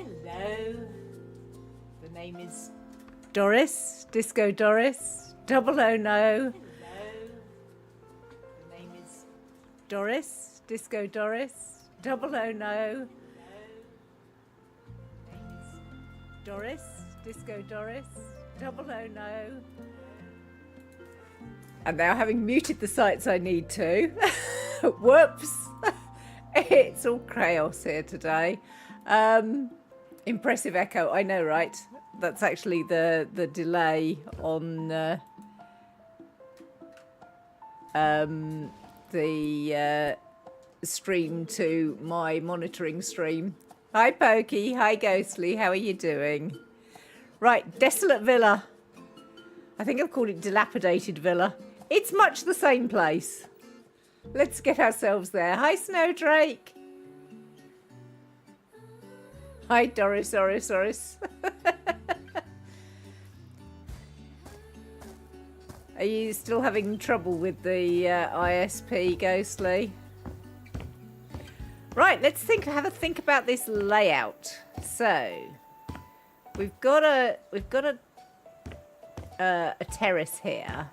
Hello. The name is Doris, Disco Doris, 009. Hello. The name is Doris, Disco Doris, 009. Hello. The name is Doris, Disco Doris, 009. And now, having muted the sites I need to, whoops, it's all chaos here today. Impressive echo, I know, right? That's actually the delay on the stream to my monitoring stream. Hi Pokey, hi Ghostly, how are you doing? Right, Desolate Villa. I think I've called it Dilapidated Villa. It's much the same place. Let's get ourselves there. Hi Snowdrake. Hi Doris. Are you still having trouble with the ISP, Ghostly? Right, let's have a think about this layout. So we've got a terrace here.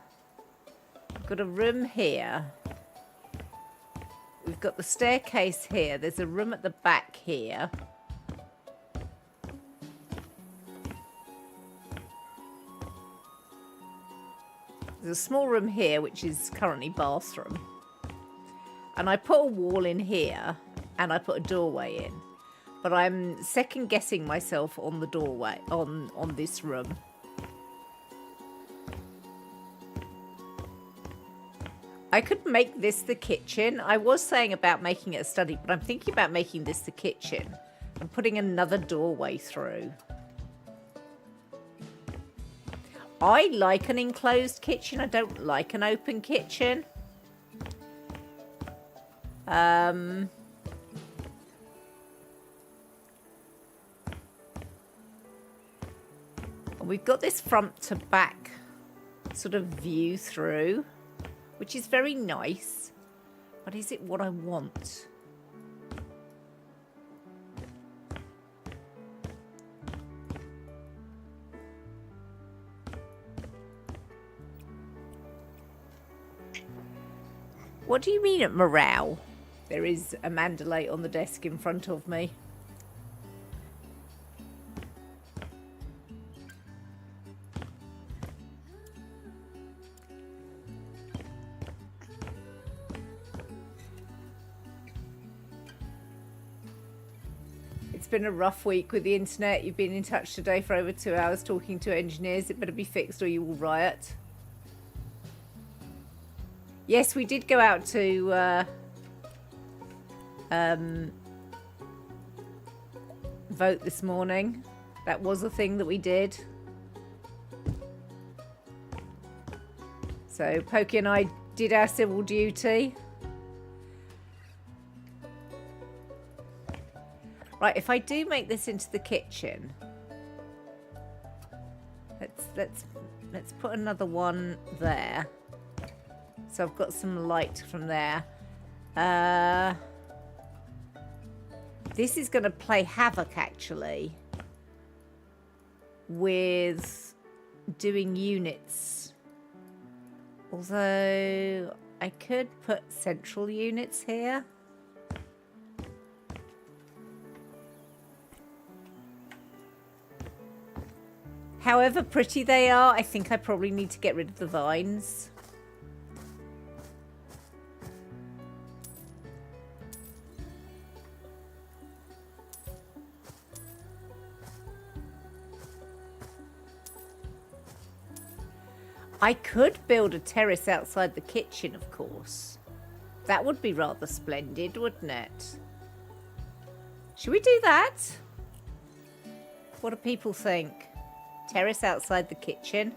We've got a room here. We've got the staircase here. There's a room at the back here. There's a small room here, which is currently bathroom. And I put a wall in here, and I put a doorway in. But I'm second guessing myself on the doorway, on this room. I could make this the kitchen. I was saying about making it a study, but I'm thinking about making this the kitchen and putting another doorway through. I like an enclosed kitchen. I don't like an open kitchen. And we've got this front to back sort of view through, which is very nice. But is it what I want? What do you mean at morale? There is a mandalay on the desk in front of me. It's been a rough week with the internet. You've been in touch today for over 2 hours talking to engineers. It better be fixed or you will riot. Yes, we did go out to vote this morning. That was a thing that we did. So Pokey and I did our civil duty. Right, if I do make this into the kitchen, let's put another one there. So I've got some light from there. This is going to play havoc, actually, with doing units. Although I could put central units here. However pretty they are, I think I probably need to get rid of the vines. I could build a terrace outside the kitchen, of course. That would be rather splendid, wouldn't it? Should we do that? What do people think? Terrace outside the kitchen?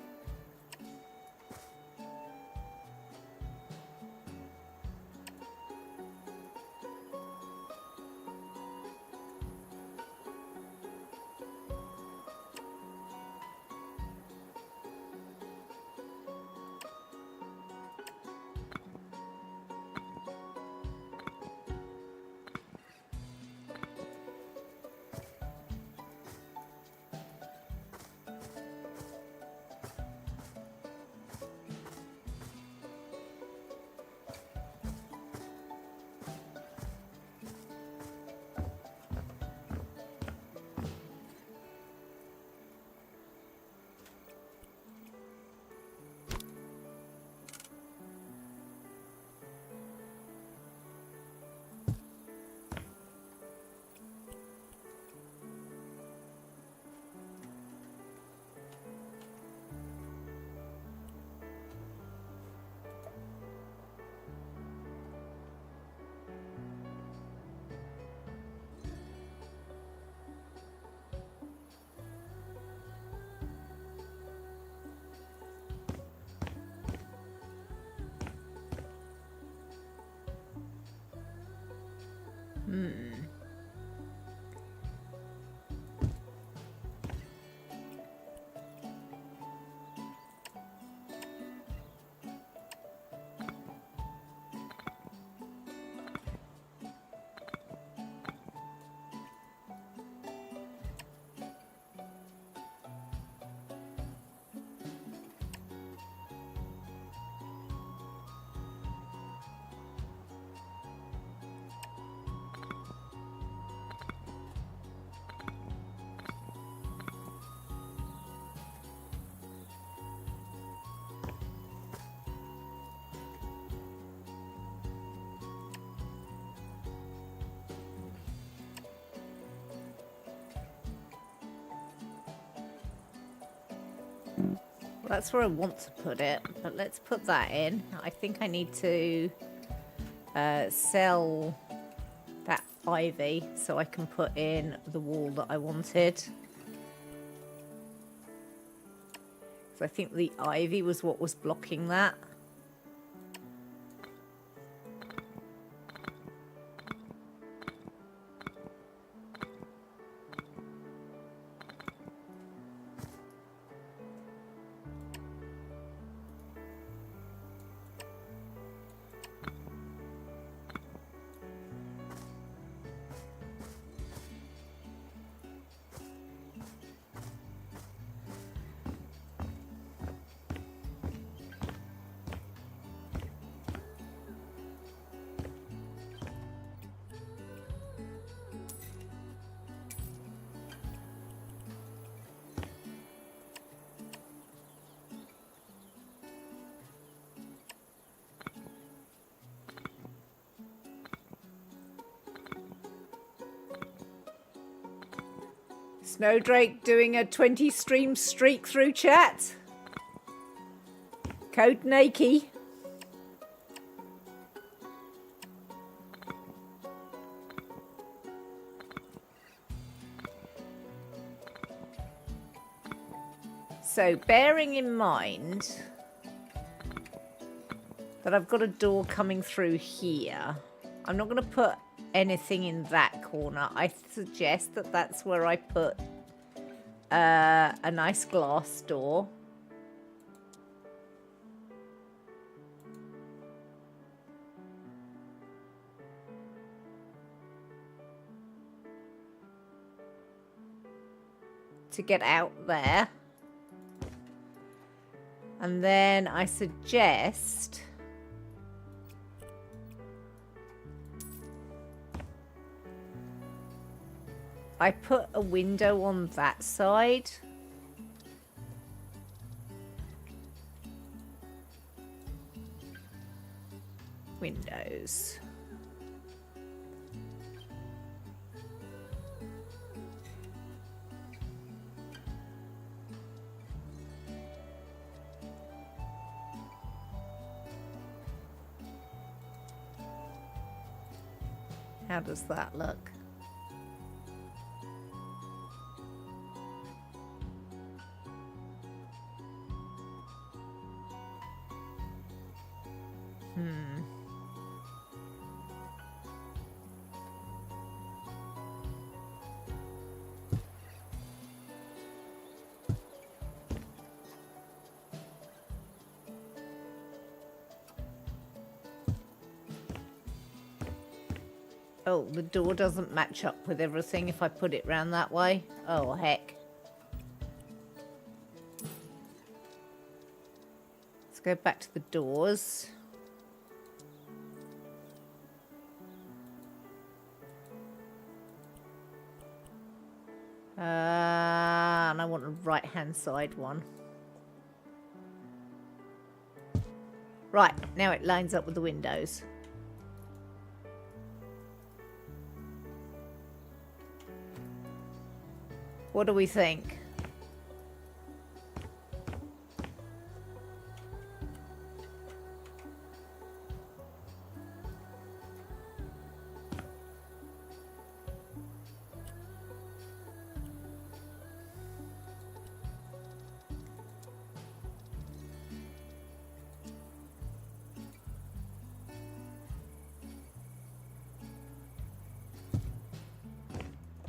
Well, that's where I want to put it, but let's put that in. I think I need to sell that ivy so I can put in the wall that I wanted. So I think the ivy was what was blocking that. Snowdrake doing a 20 stream streak through chat. Code Nakey. So bearing in mind that I've got a door coming through here, I'm not going to put anything in that corner. I suggest that that's where I put a nice glass door. To get out there. And then I suggest I put a window on that side. Windows. How does that look? Oh, the door doesn't match up with everything if I put it round that way. Oh, heck. Let's go back to the doors. And I want a right-hand side one. Right, now it lines up with the windows. What do we think?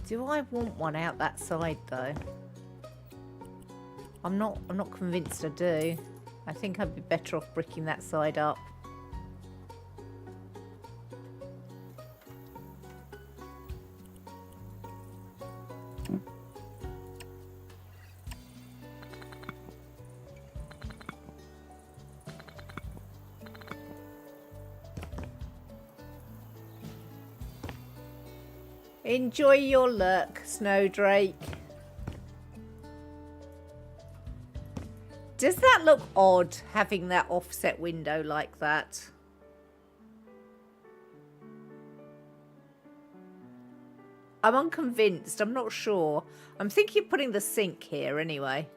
Do I want one out that side though? I'm not convinced I do. I think I'd be better off bricking that side up. Enjoy your lurk, Snowdrake. Does that look odd, having that offset window like that? I'm unconvinced. I'm not sure. I'm thinking of putting the sink here anyway.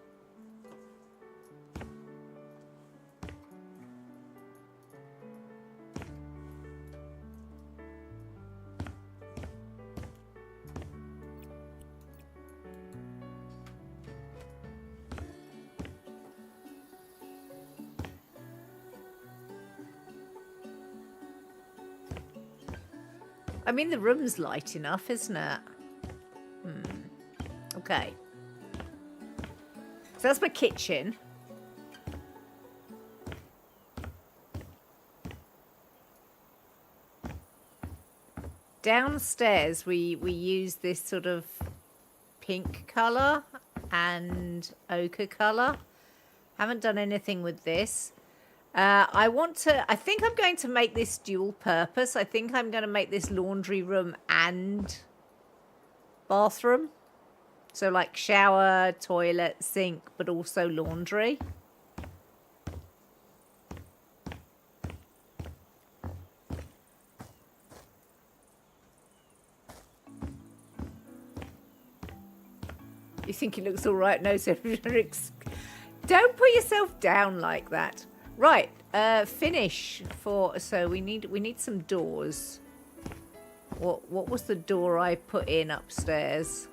I mean, the room's light enough, isn't it? Okay. So that's my kitchen. Downstairs, we use this sort of pink colour and ochre colour. Haven't done anything with this. I think I'm going to make this dual purpose. I think I'm going to make this laundry room and bathroom. So like shower, toilet, sink, but also laundry. You think it looks all right? No, so don't put yourself down like that. Right, finish for, so we need some doors. What was the door I put in upstairs?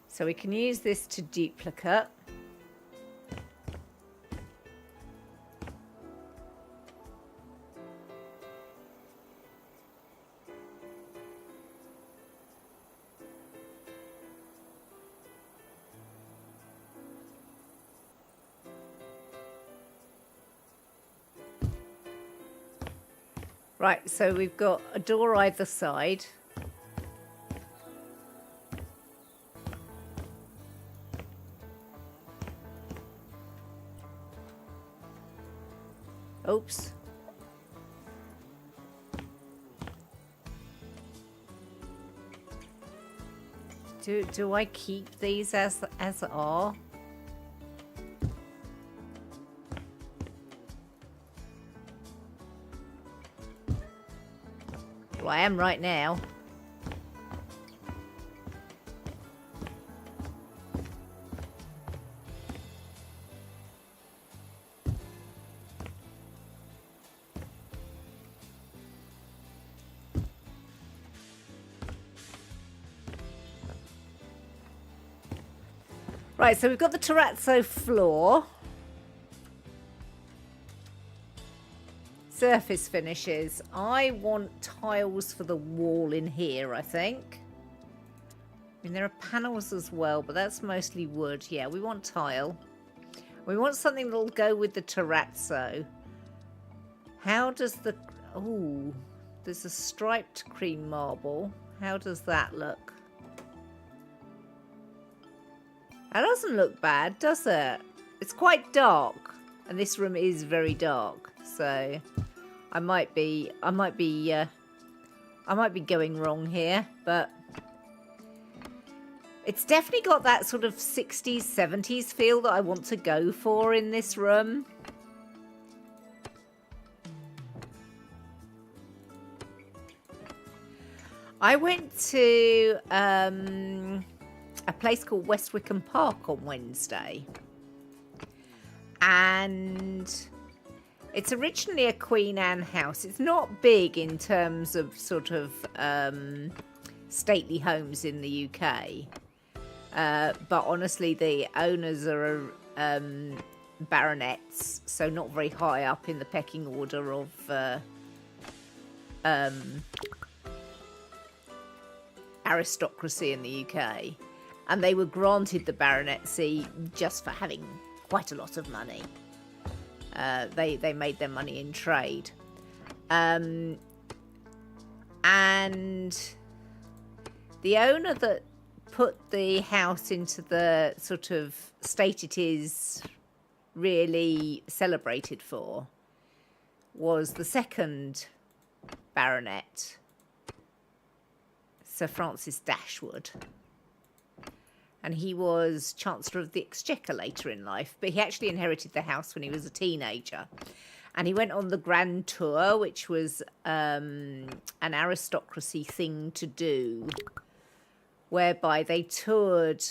So we can use this to duplicate. Right, so we've got a door either side. Oops. Do I keep these as are? Well, I am right now. Right, so we've got the terrazzo floor. Surface finishes. I want tiles for the wall in here, I think. I mean, there are panels as well, but that's mostly wood. Yeah, we want tile. We want something that'll go with the terrazzo. How does the... Oh, there's a striped cream marble. How does that look? That doesn't look bad, does it? It's quite dark, and this room is very dark, so I might be going wrong here, but it's definitely got that sort of 60s, 70s feel that I want to go for in this room. I went to a place called West Wickham Park on Wednesday, and it's originally a Queen Anne house. It's not big in terms of sort of stately homes in the UK, but honestly the owners are baronets, so not very high up in the pecking order of aristocracy in the UK, and they were granted the baronetcy just for having quite a lot of money. They made their money in trade, and the owner that put the house into the sort of state it is really celebrated for was the second baronet, Sir Francis Dashwood. And he was Chancellor of the Exchequer later in life, but he actually inherited the house when he was a teenager. And he went on the Grand Tour, which was an aristocracy thing to do, whereby they toured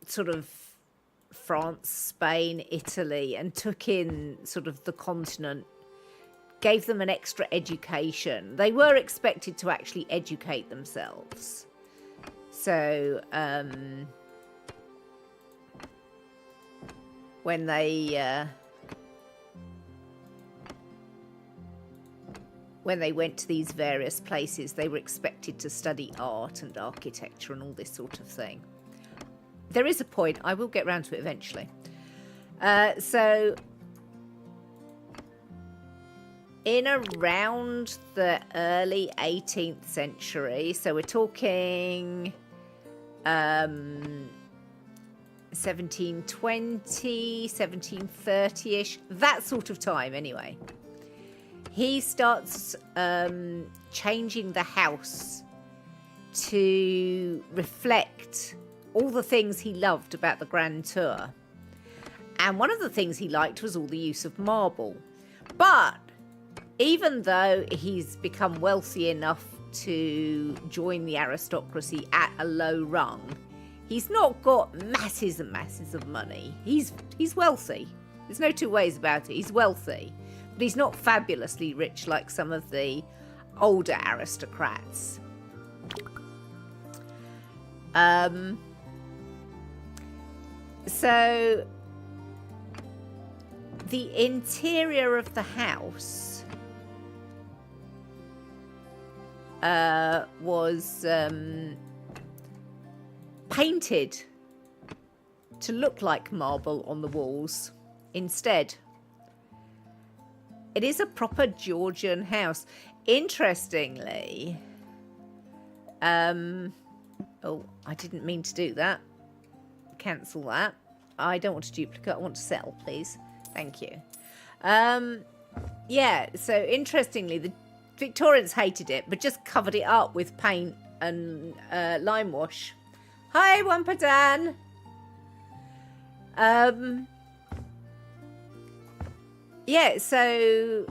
sort of France, Spain, Italy, and took in sort of the continent, gave them an extra education. They were expected to actually educate themselves. So when they went to these various places, they were expected to study art and architecture and all this sort of thing. There is a point, I will get round to it eventually. So in around the early 18th century, so we're talking 1720, 1730-ish, that sort of time anyway, he starts changing the house to reflect all the things he loved about the Grand Tour. And one of the things he liked was all the use of marble. But even though he's become wealthy enough to join the aristocracy at a low rung, he's not got masses and masses of money. He's wealthy. There's no two ways about it. He's wealthy. But he's not fabulously rich like some of the older aristocrats. So the interior of the house was painted to look like marble on the walls instead. It is a proper Georgian house. Interestingly, oh, I didn't mean to do that. Cancel that. I don't want to duplicate. I want to sell, please. Thank you. Yeah, so interestingly, the Victorians hated it, but just covered it up with paint and lime wash. Hi, Wampa Dan. Yeah, so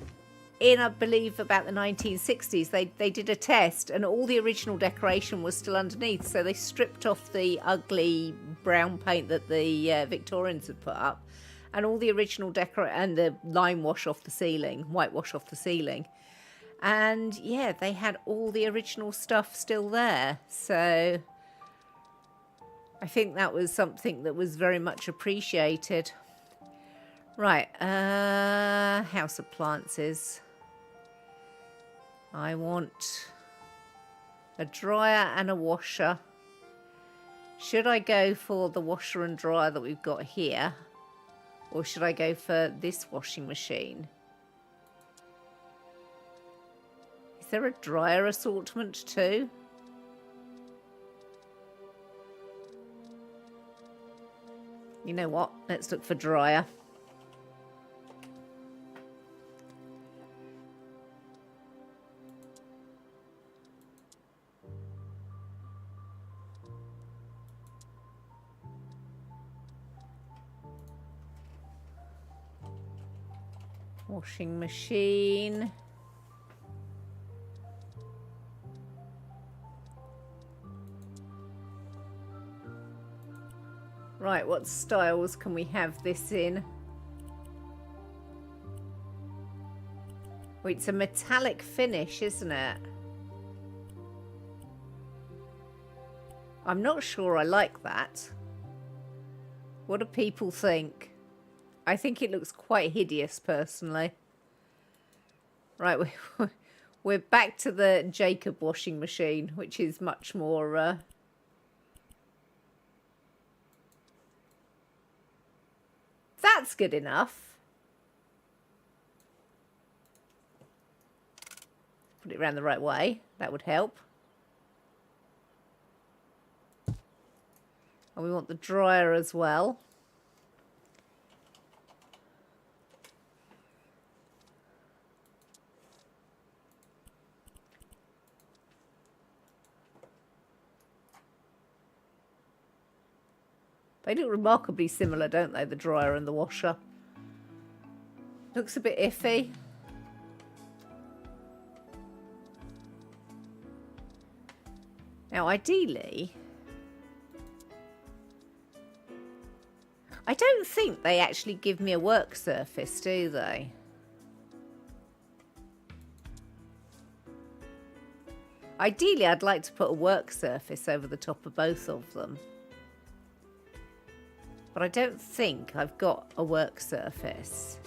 in, I believe, about the 1960s, they did a test, and all the original decoration was still underneath. So they stripped off the ugly brown paint that the Victorians had put up, and all the original and the lime wash off the ceiling, whitewash off the ceiling. And yeah, they had all the original stuff still there. So I think that was something that was very much appreciated. Right, house appliances. I want a dryer and a washer. Should I go for the washer and dryer that we've got here? Or should I go for this washing machine? Is there a dryer assortment too? You know what? Let's look for dryer. Washing machine. Right, what styles can we have this in? Oh, it's a metallic finish, isn't it? I'm not sure I like that. What do people think? I think it looks quite hideous, personally. Right, we're back to the Jacob washing machine, which is much more... That's good enough. Put it around the right way. That would help. And we want the dryer as well. They look remarkably similar, don't they, the dryer and the washer? Looks a bit iffy. Now, ideally, I don't think they actually give me a work surface, do they? Ideally, I'd like to put a work surface over the top of both of them. But I don't think I've got a work surface.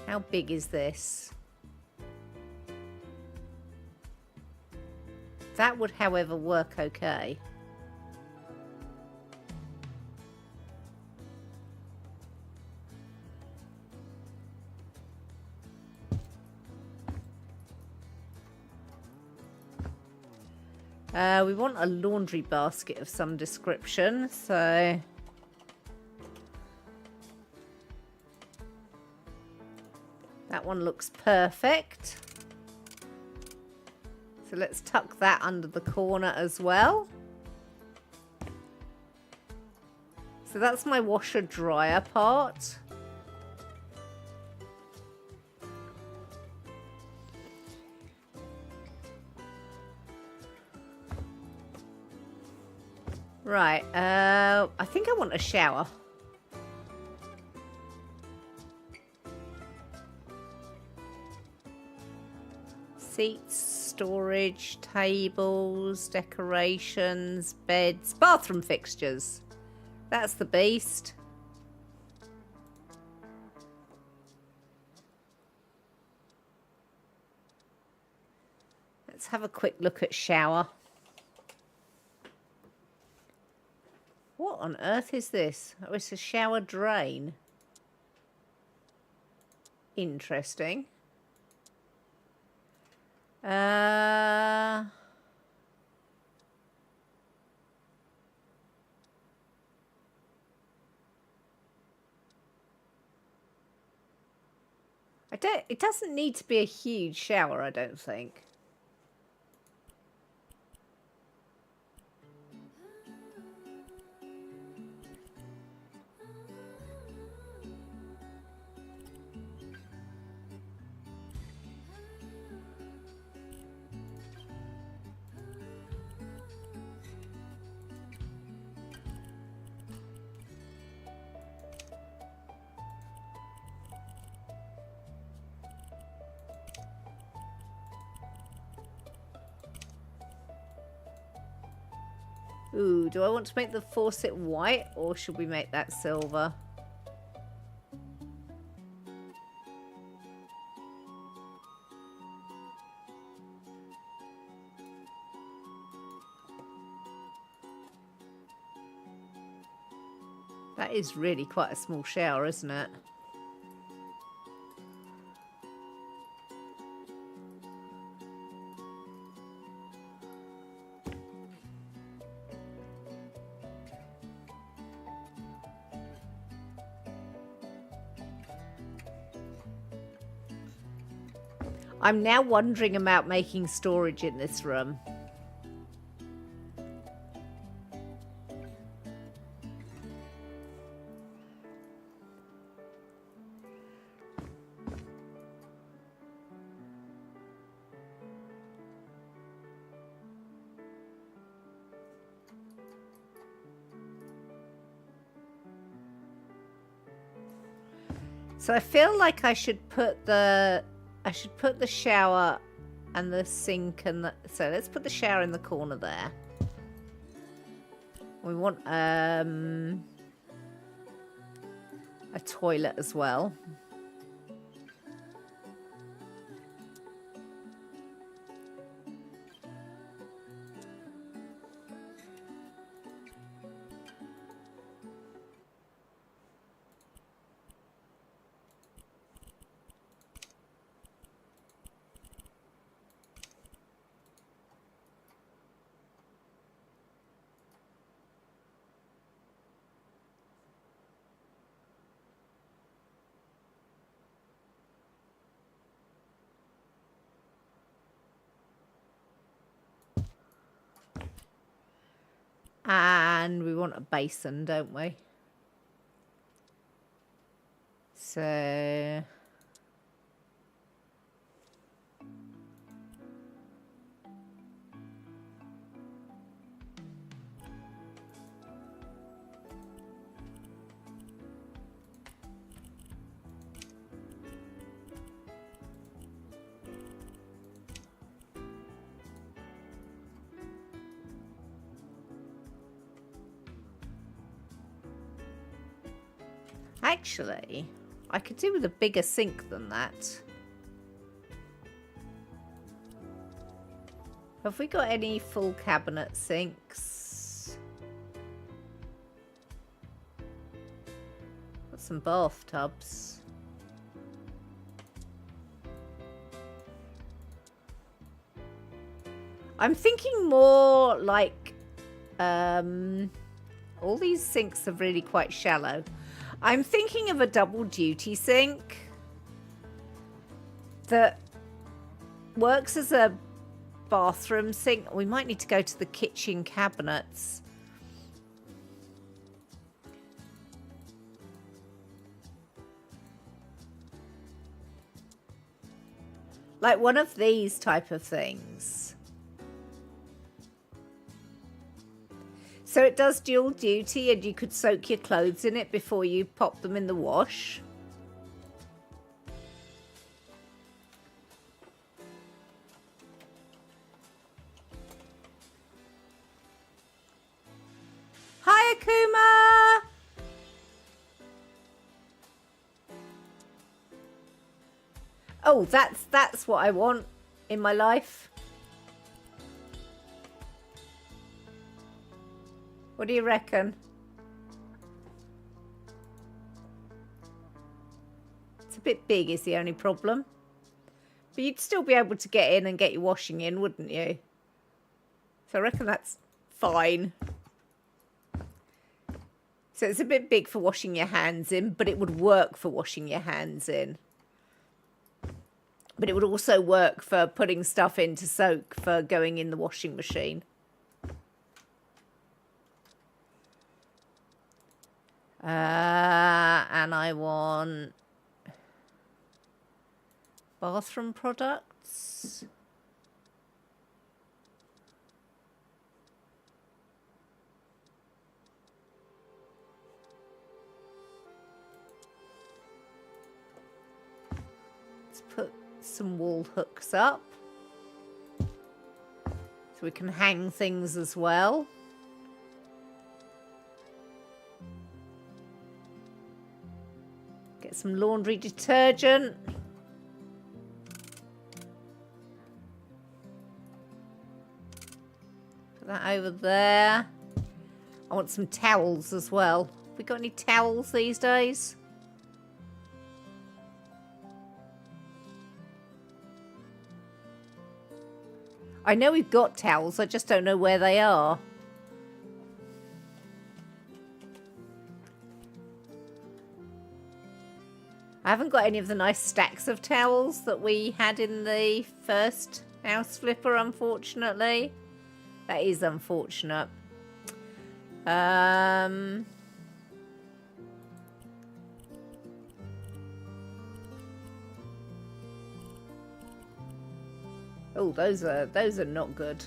How big is this? That would, however, work okay. We want a laundry basket of some description, so... That one looks perfect. So let's tuck that under the corner as well. So that's my washer dryer part. Right, I think I want a shower. Seats, storage, tables, decorations, beds, bathroom fixtures. That's the beast. Let's have a quick look at shower. What on earth is this? Oh, it's a shower drain. Interesting. I don't, it doesn't need to be a huge shower, I don't think. Ooh, do I want to make the faucet white or should we make that silver? That is really quite a small shower, isn't it? I'm now wondering about making storage in this room. So I feel like I should put the shower and the sink and the, so let's put the shower in the corner there. We want a toilet as well. And we want a basin, don't we? So actually, I could do with a bigger sink than that. Have we got any full cabinet sinks? Got some bathtubs. I'm thinking more like all these sinks are really quite shallow. I'm thinking of a double duty sink that works as a bathroom sink. We might need to go to the kitchen cabinets. Like one of these type of things. So it does dual duty and you could soak your clothes in it before you pop them in the wash. Hi, Akuma! Oh, that's what I want in my life. What do you reckon? It's a bit big is the only problem. But you'd still be able to get in and get your washing in, wouldn't you? So I reckon that's fine. So it's a bit big for washing your hands in, but it would work for washing your hands in. But it would also work for putting stuff in to soak for going in the washing machine. And I want bathroom products. Let's put some wall hooks up so we can hang things as well. Get some laundry detergent. Put that over there. I want some towels as well. Have we got any towels these days? I know we've got towels, I just don't know where they are. I haven't got any of the nice stacks of towels that we had in the first house flipper, unfortunately. That is unfortunate. Oh, those are not good.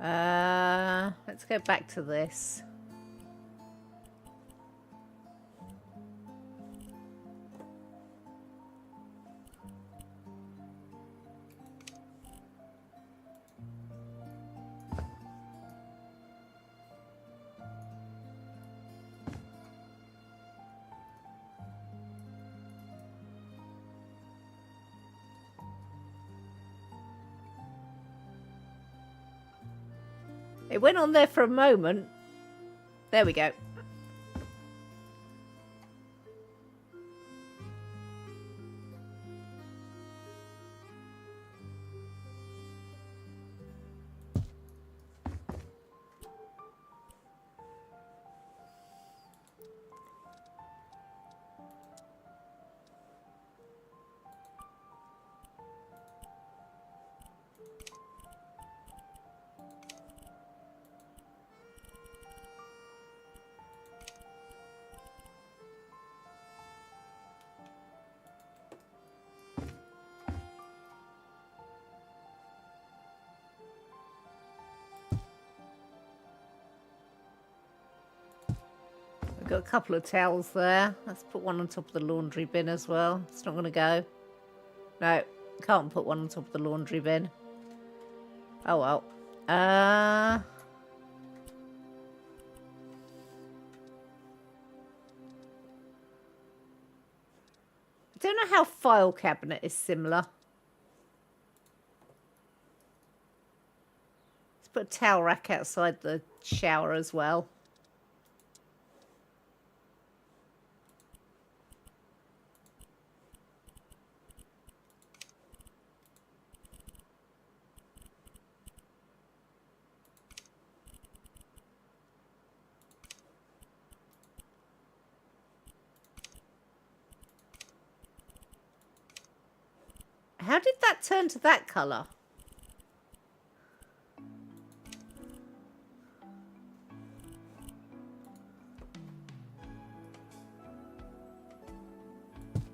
Let's go back to this. It went on there for a moment. There we go. Got a couple of towels there. Let's put one on top of the laundry bin as well. It's not going to go. No, can't put one on top of the laundry bin. Oh well. I don't know how file cabinet is similar. Let's put a towel rack outside the shower as well. How did that turn to that colour?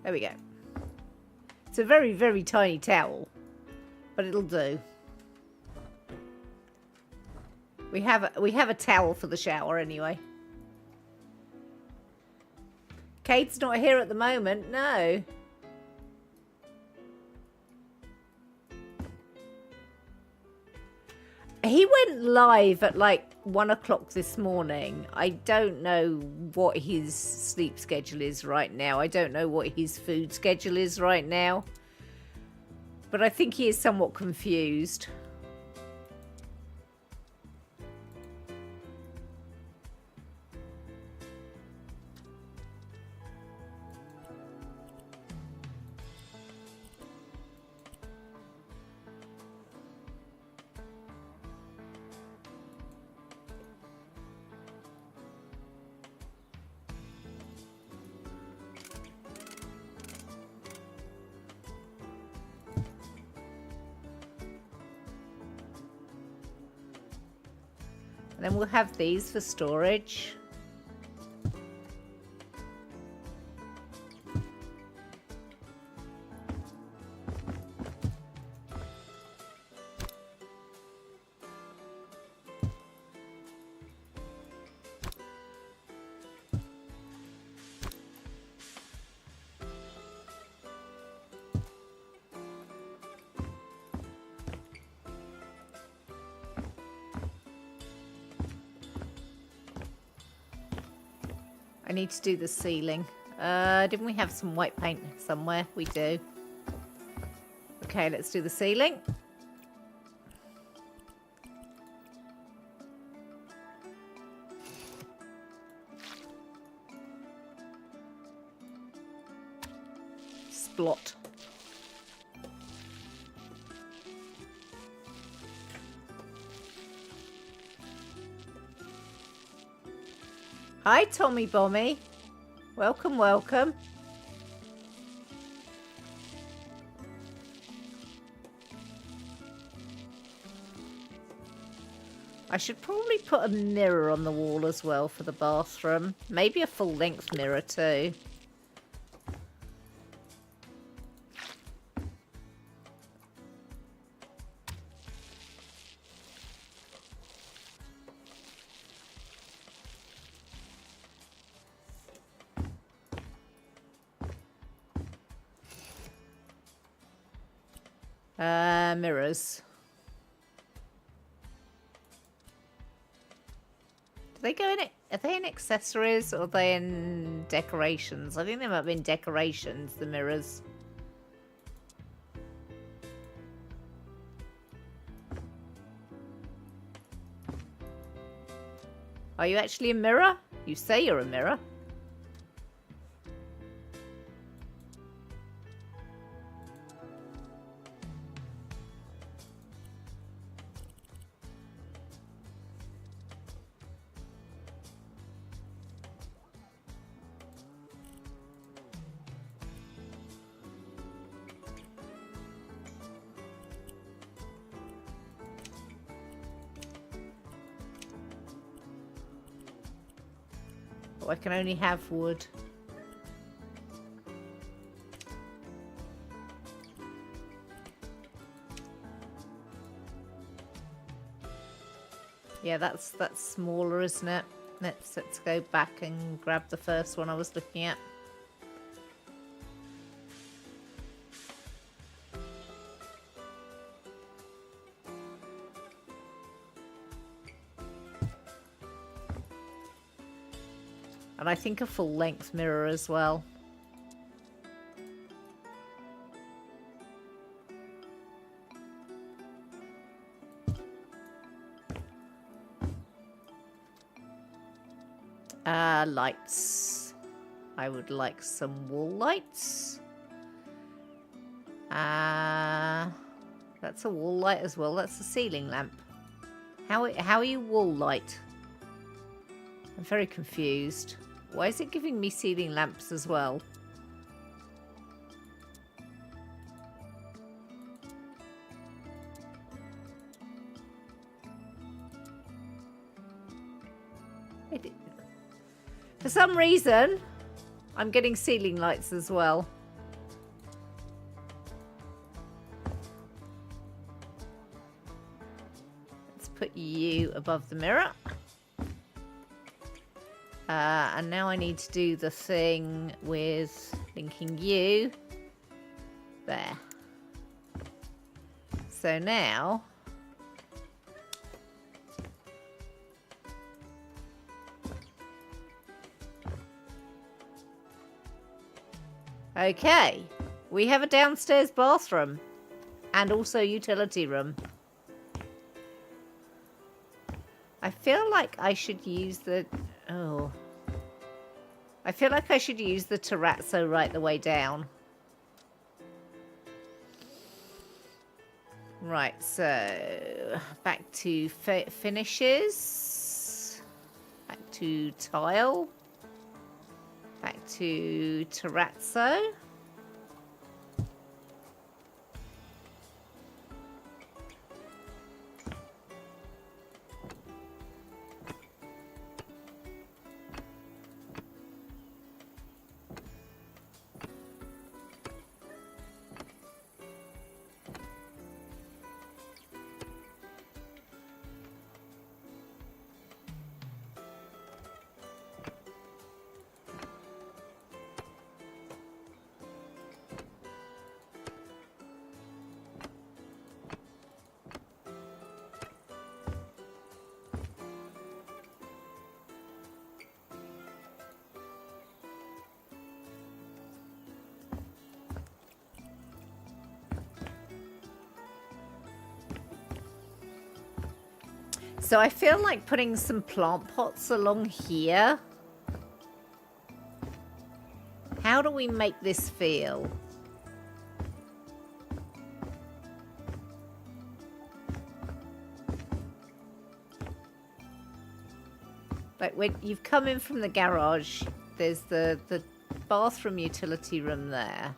There we go. It's a very, very tiny towel, but it'll do. We have a towel for the shower anyway. Kate's not here at the moment, no. He went live at like 1 o'clock this morning. I don't know what his sleep schedule is right now. I don't know what his food schedule is right now. But I think he is somewhat confused. And then we'll have these for storage. I need to do the ceiling. Didn't we have some white paint somewhere? We do. Okay, let's do the ceiling. Splot. Hi, Tommy Bommy. Welcome, welcome. I should probably put a mirror on the wall as well for the bathroom. Maybe a full-length mirror too. Mirrors. Do they go in it? Are they in accessories or are they in decorations? I think they might be in decorations, the mirrors. Are you actually a mirror? You say you're a mirror. Oh, I can only have wood. Yeah, that's smaller, isn't it? Let's go back and grab the first one I was looking at. And I think a full-length mirror as well. Lights. I would like some wall lights. That's a wall light as well. That's a ceiling lamp. How are you wall light? I'm very confused. Why is it giving me ceiling lamps as well? For some reason, I'm getting ceiling lights as well. Let's put you above the mirror. And now I need to do the thing with linking you there. So now okay, we have a downstairs bathroom and also utility room. I feel like I should use the... Oh. I feel like I should use the terrazzo right the way down. Right, so back to finishes. Back to tile. Back to terrazzo. So I feel like putting some plant pots along here. How do we make this feel? Like when you've come in from the garage, there's the bathroom utility room there.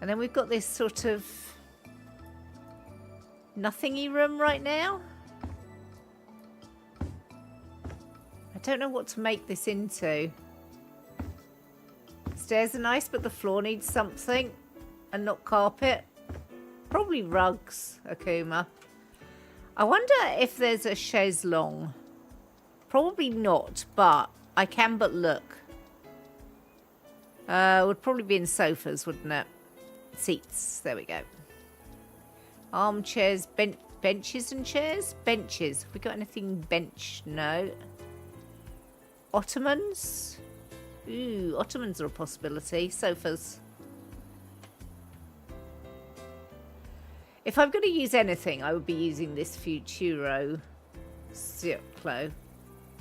And then we've got this sort of nothingy room right now. I don't know what to make this into. Stairs are nice, but the floor needs something and not carpet. Probably rugs, Akuma. I wonder if there's a chaise longue. Probably not, but I can but look. Would probably be in sofas, wouldn't it? Seats. There we go. Armchairs, benches and chairs? Benches. Have we got anything bench? No. Ottomans? Ooh, ottomans are a possibility. Sofas. If I'm going to use anything, I would be using this Futuro Circlo, I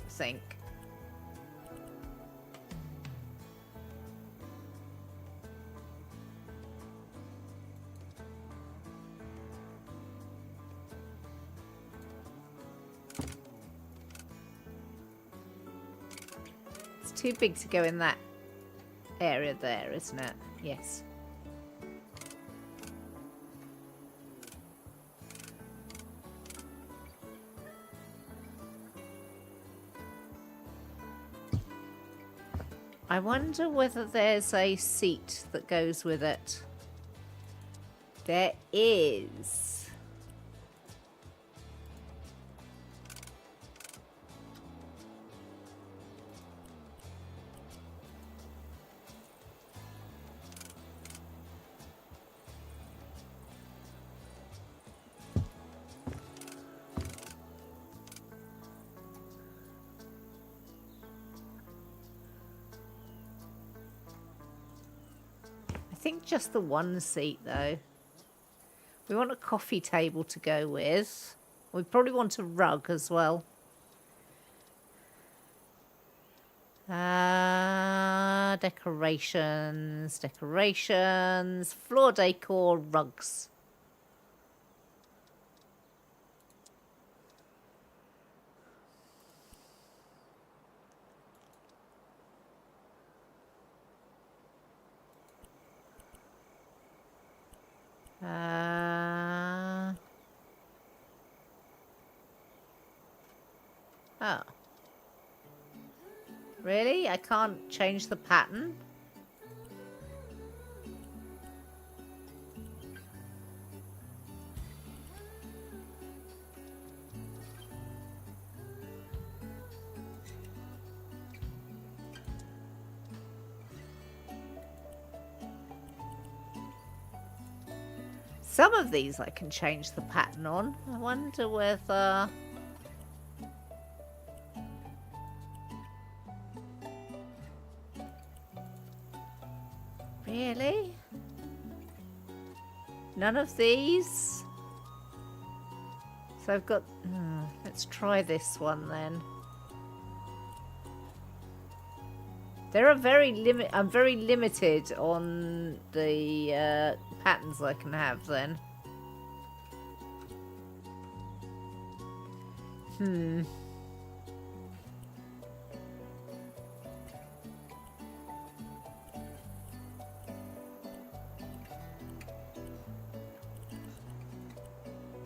think. It's too big to go in that area there, isn't it? Yes. I wonder whether there's a seat that goes with it. There is. I think just the one seat though. We want a coffee table to go with. We probably want a rug as well. Decorations, floor decor, rugs. Oh. Really? I can't change the pattern? Some of these I can change the pattern on. I wonder whether... Really? None of these? So I've got... let's try this one then. I'm very limited on the patterns I can have then.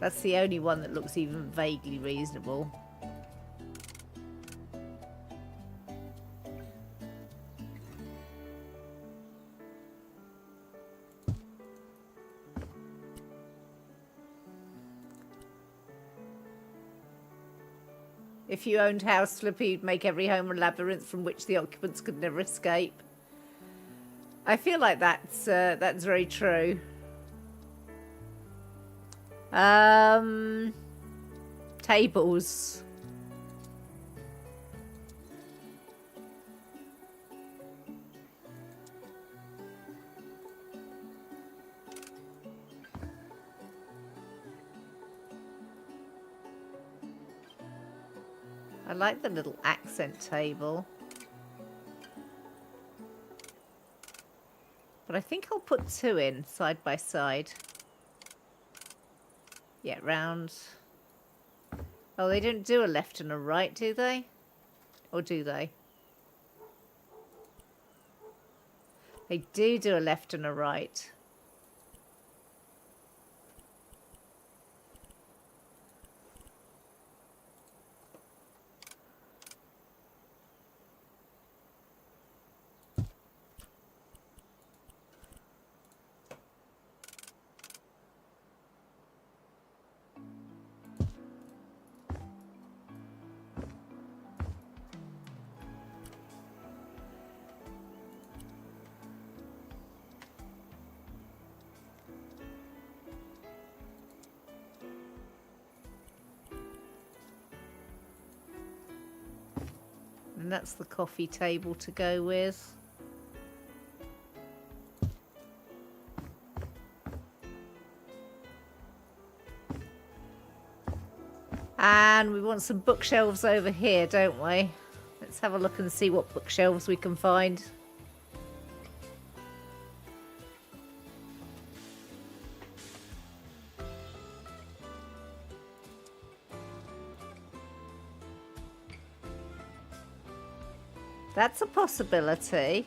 That's the only one that looks even vaguely reasonable. If you owned House Flipper, you'd make every home a labyrinth from which the occupants could never escape. I feel like that's very true. Tables. I like the little accent table. But I think I'll put two in side by side. Yeah, round. Oh, they don't do a left and a right, do they? Or do they? They do a left and a right. And that's the coffee table to go with. And we want some bookshelves over here, don't we? Let's have a look and see what bookshelves we can find. That's a possibility.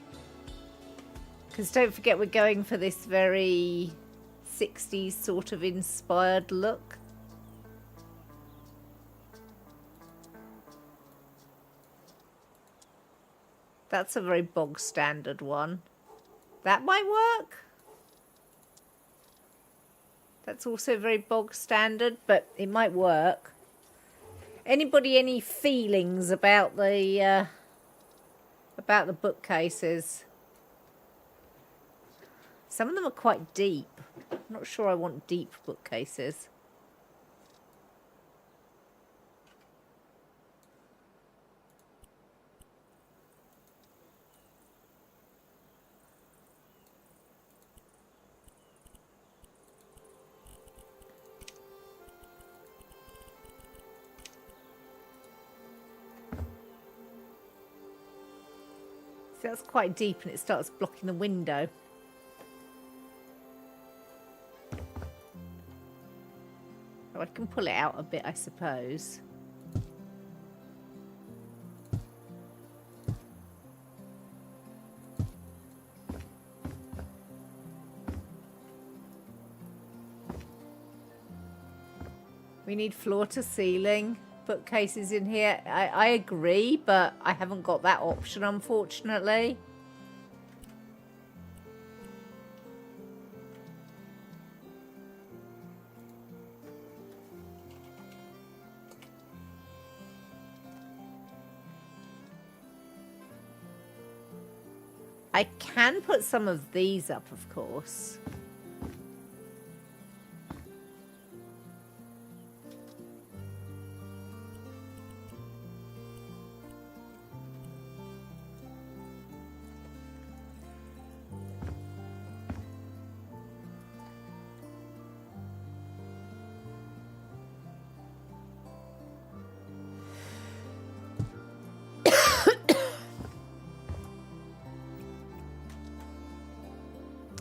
Because don't forget, we're going for this very 60s sort of inspired look. That's a very bog standard one. That might work. That's also very bog standard, but it might work. Anybody any feelings about the bookcases? Some of them are quite deep. I'm not sure I want deep bookcases. See, that's quite deep and it starts blocking the window. Oh, I can pull it out a bit, I suppose. We need floor to ceiling bookcases in here. I agree, but I haven't got that option, unfortunately. I can put some of these up, of course.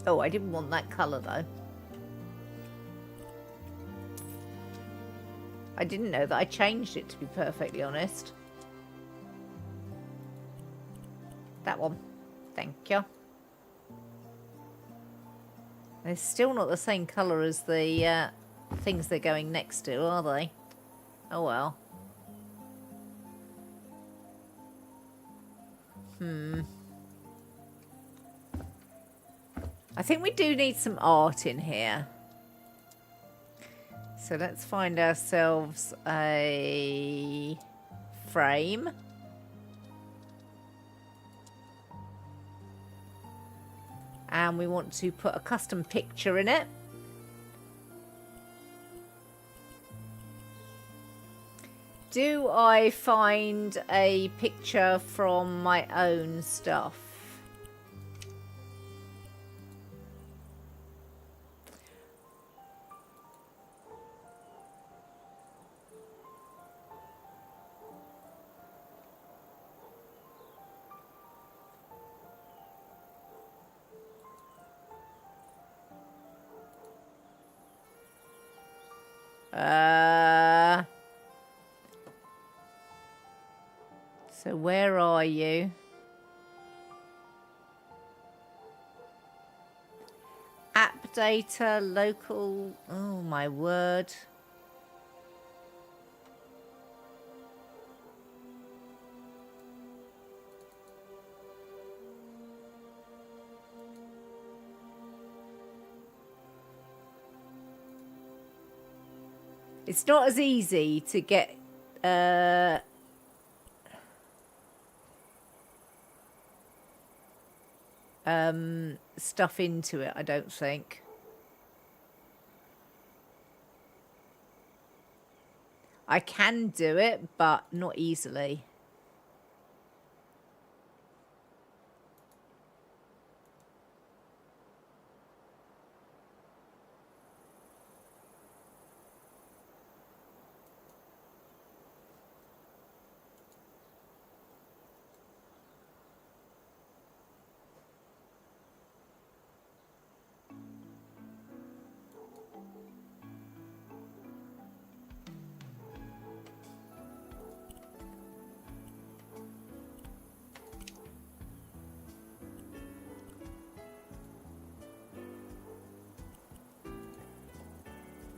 Oh, I didn't want that colour though. I didn't know that I changed it, to be perfectly honest. That one. Thank you. They're still not the same colour as the things they're going next to, are they? Oh well. I think we do need some art in here. So let's find ourselves a frame. And we want to put a custom picture in it. Do I find a picture from my own stuff? So where are you? App data, local, oh my word. It's not as easy to get stuff into it, I don't think. I can do it, but not easily.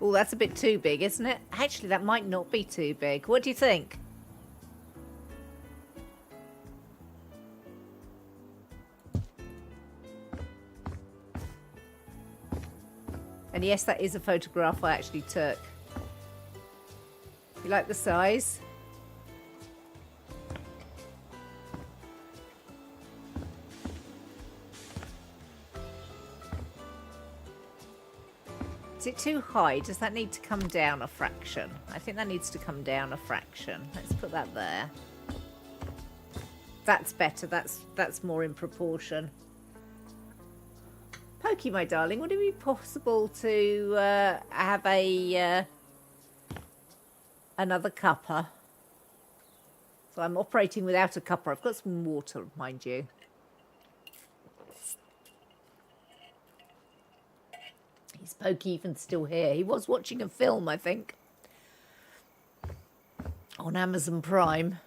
Oh, that's a bit too big, isn't it? Actually, that might not be too big. What do you think? And yes, that is a photograph I actually took. You like the size? Is it too high? Does that need to come down a fraction? I think that needs to come down a fraction. Let's put that there. That's better. That's more in proportion. Pokey, my darling, would it be possible to have a another cuppa? So I'm operating without a cuppa. I've got some water, mind you. Is Pokey even still here? He was watching a film, I think, on Amazon Prime.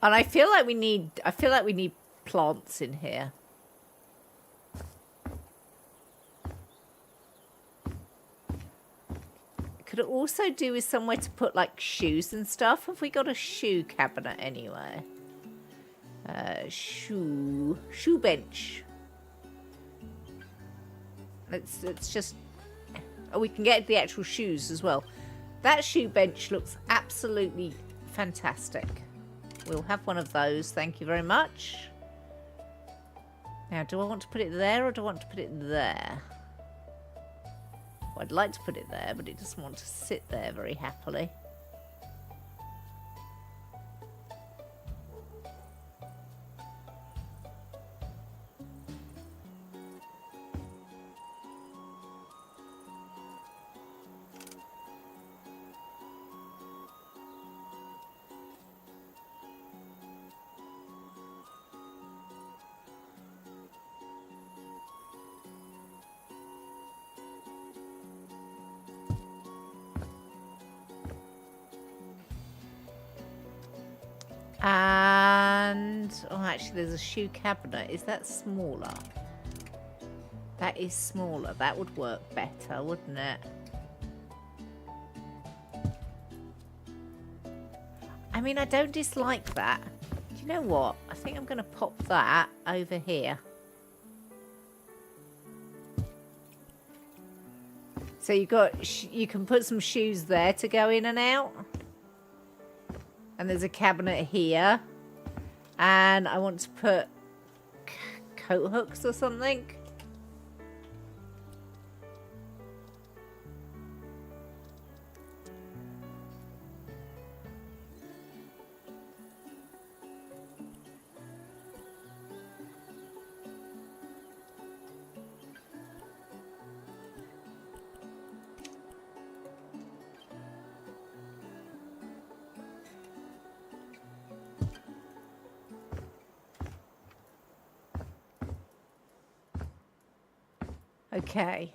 And I feel like we need plants in here. Could it also do with somewhere to put like shoes and stuff? Have we got a shoe cabinet anywhere? Shoe bench. Let's just. Oh, we can get the actual shoes as well. That shoe bench looks absolutely fantastic. We'll have one of those. Thank you very much. Now, do I want to put it there or do I want to put it there? Well, I'd like to put it there, but it doesn't want to sit there very happily. And, oh, actually, there's a shoe cabinet. Is that smaller? That is smaller. That would work better, wouldn't it? I mean, I don't dislike that. Do you know what? I think I'm going to pop that over here. So you can put some shoes there to go in and out. And there's a cabinet here. And I want to put coat hooks or something. Okay,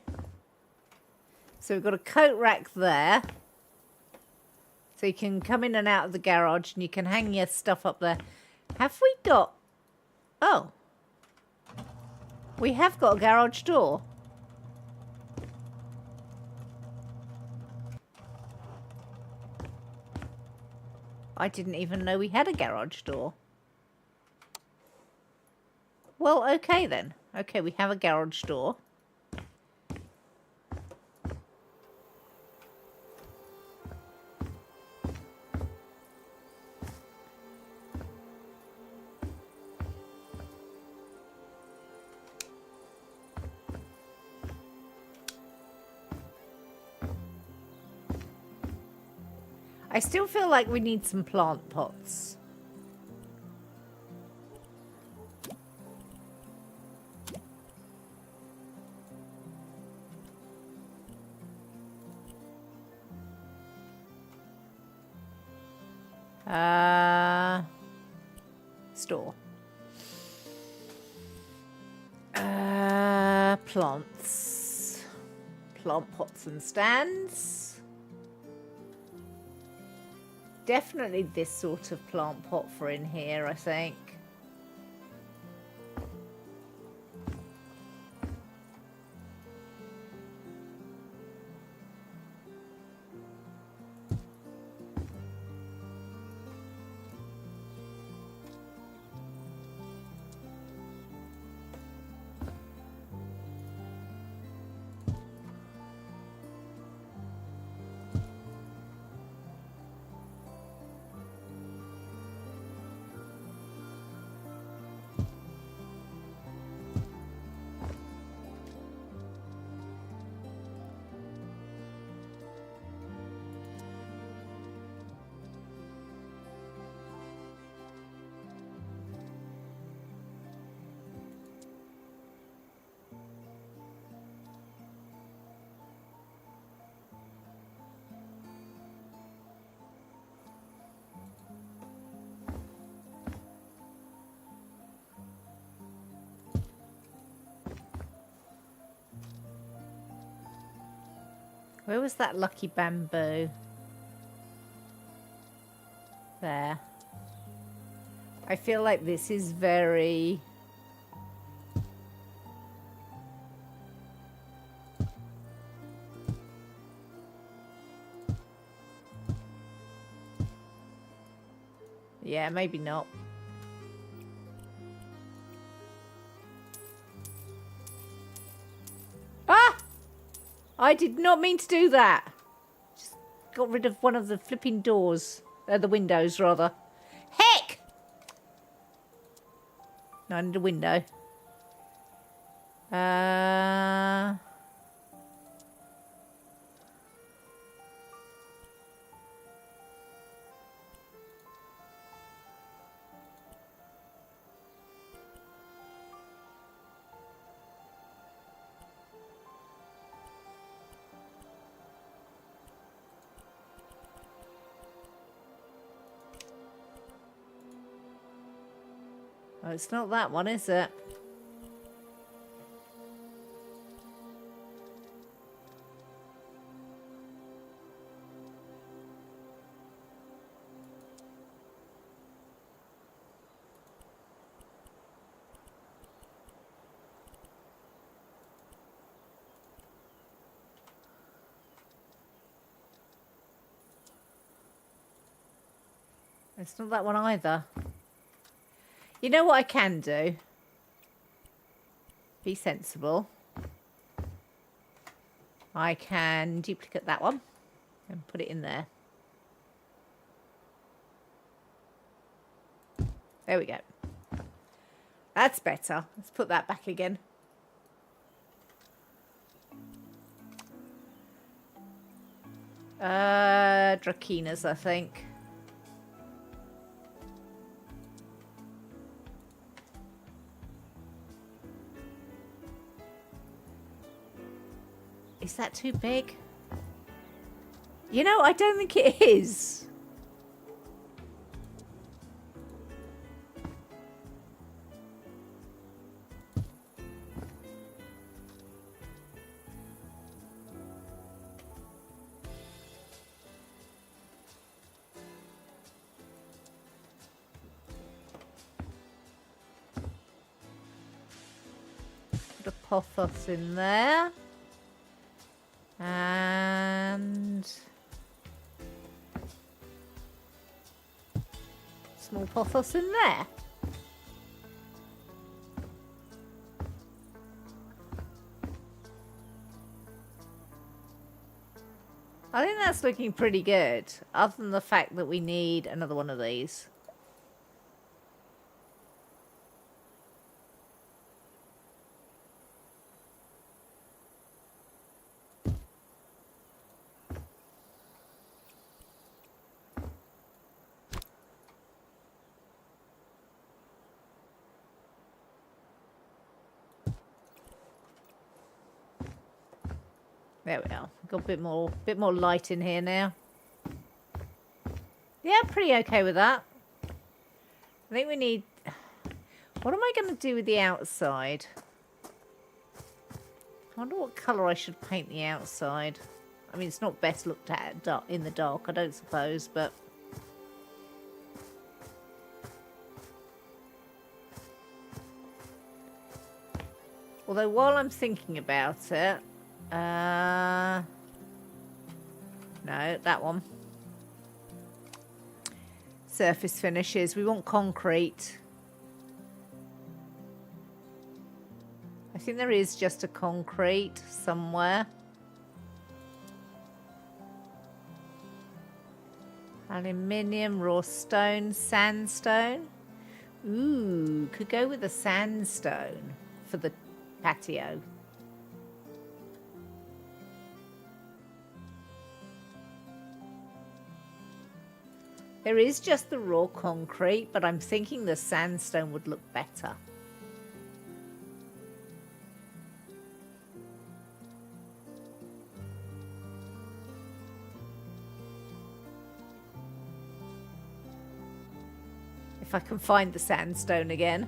so we've got a coat rack there, so you can come in and out of the garage and you can hang your stuff up there. Have we got, oh, we have got a garage door. I didn't even know we had a garage door. Well, okay then. Okay, we have a garage door. I still feel like we need some plant pots. Store. Plants. Plant pots and stands. Definitely this sort of plant pot for in here, I think. Where was that lucky bamboo? There. I feel like this is very... Yeah, maybe not. Ah! I did not mean to do that. Just got rid of one of the flipping doors. The windows, rather. Heck! No, I need a window. Oh, it's not that one, is it? It's not that one either. You know what I can do? Be sensible. I can duplicate that one and put it in there. There we go. That's better. Let's put that back again. Dracaenas, I think. Is that too big? You know, I don't think it is. Put a pothos in there. And small pothos in there. I think that's looking pretty good, other than the fact that we need another one of these. There we are. Got a bit more light in here now. Yeah, pretty okay with that. I think we need... What am I going to do with the outside? I wonder what colour I should paint the outside. I mean, it's not best looked at in the dark, I don't suppose, but... Although, while I'm thinking about it... no, that one. Surface finishes. We want concrete. I think there is just a concrete somewhere. Aluminium, raw stone, sandstone. Ooh, could go with a sandstone for the patio. There is just the raw concrete, but I'm thinking the sandstone would look better. If I can find the sandstone again.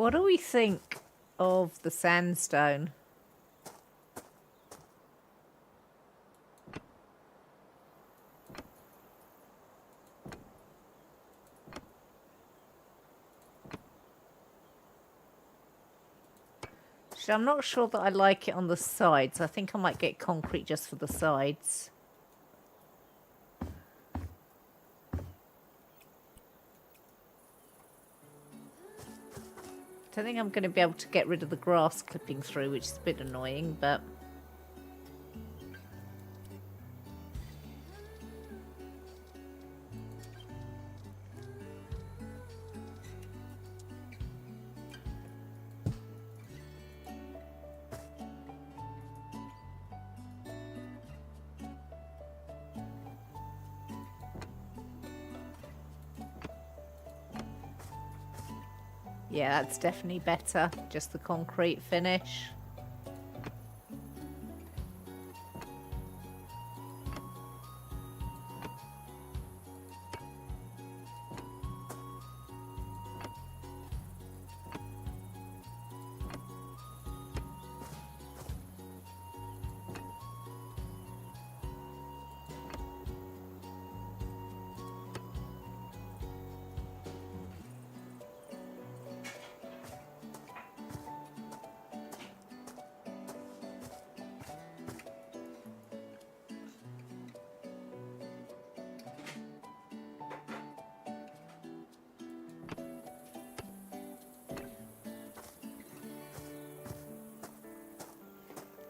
What do we think of the sandstone? So I'm not sure that I like it on the sides. I think I might get concrete just for the sides. I don't think I'm going to be able to get rid of the grass clipping through, which is a bit annoying, but... yeah, that's definitely better. Just the concrete finish.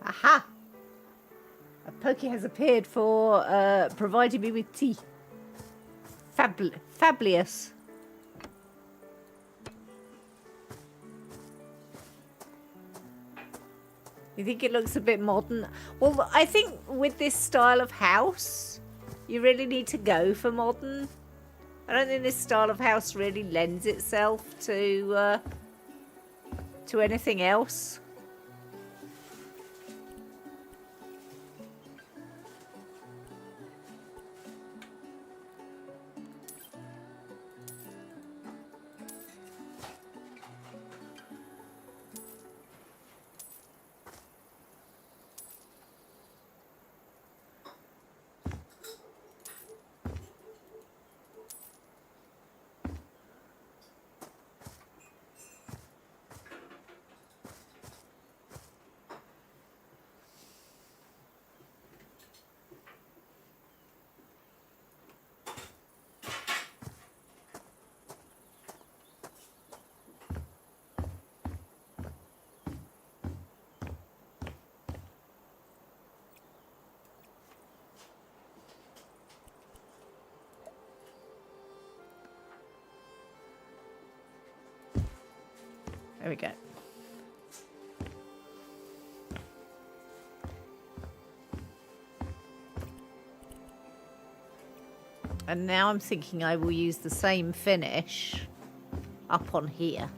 Aha! A Pokey has appeared for providing me with tea. Fabulous. You think it looks a bit modern? Well, I think with this style of house, you really need to go for modern. I don't think this style of house really lends itself to anything else. There we go. And now I'm thinking I will use the same finish up on here.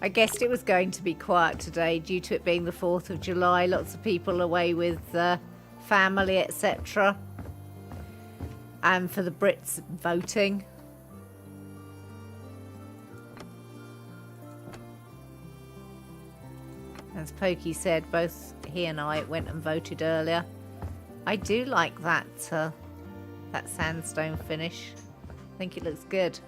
I guessed it was going to be quiet today due to it being the 4th of July. Lots of people away with family, etc. And for the Brits voting. As Pokey said, both he and I went and voted earlier. I do like that that sandstone finish. I think it looks good.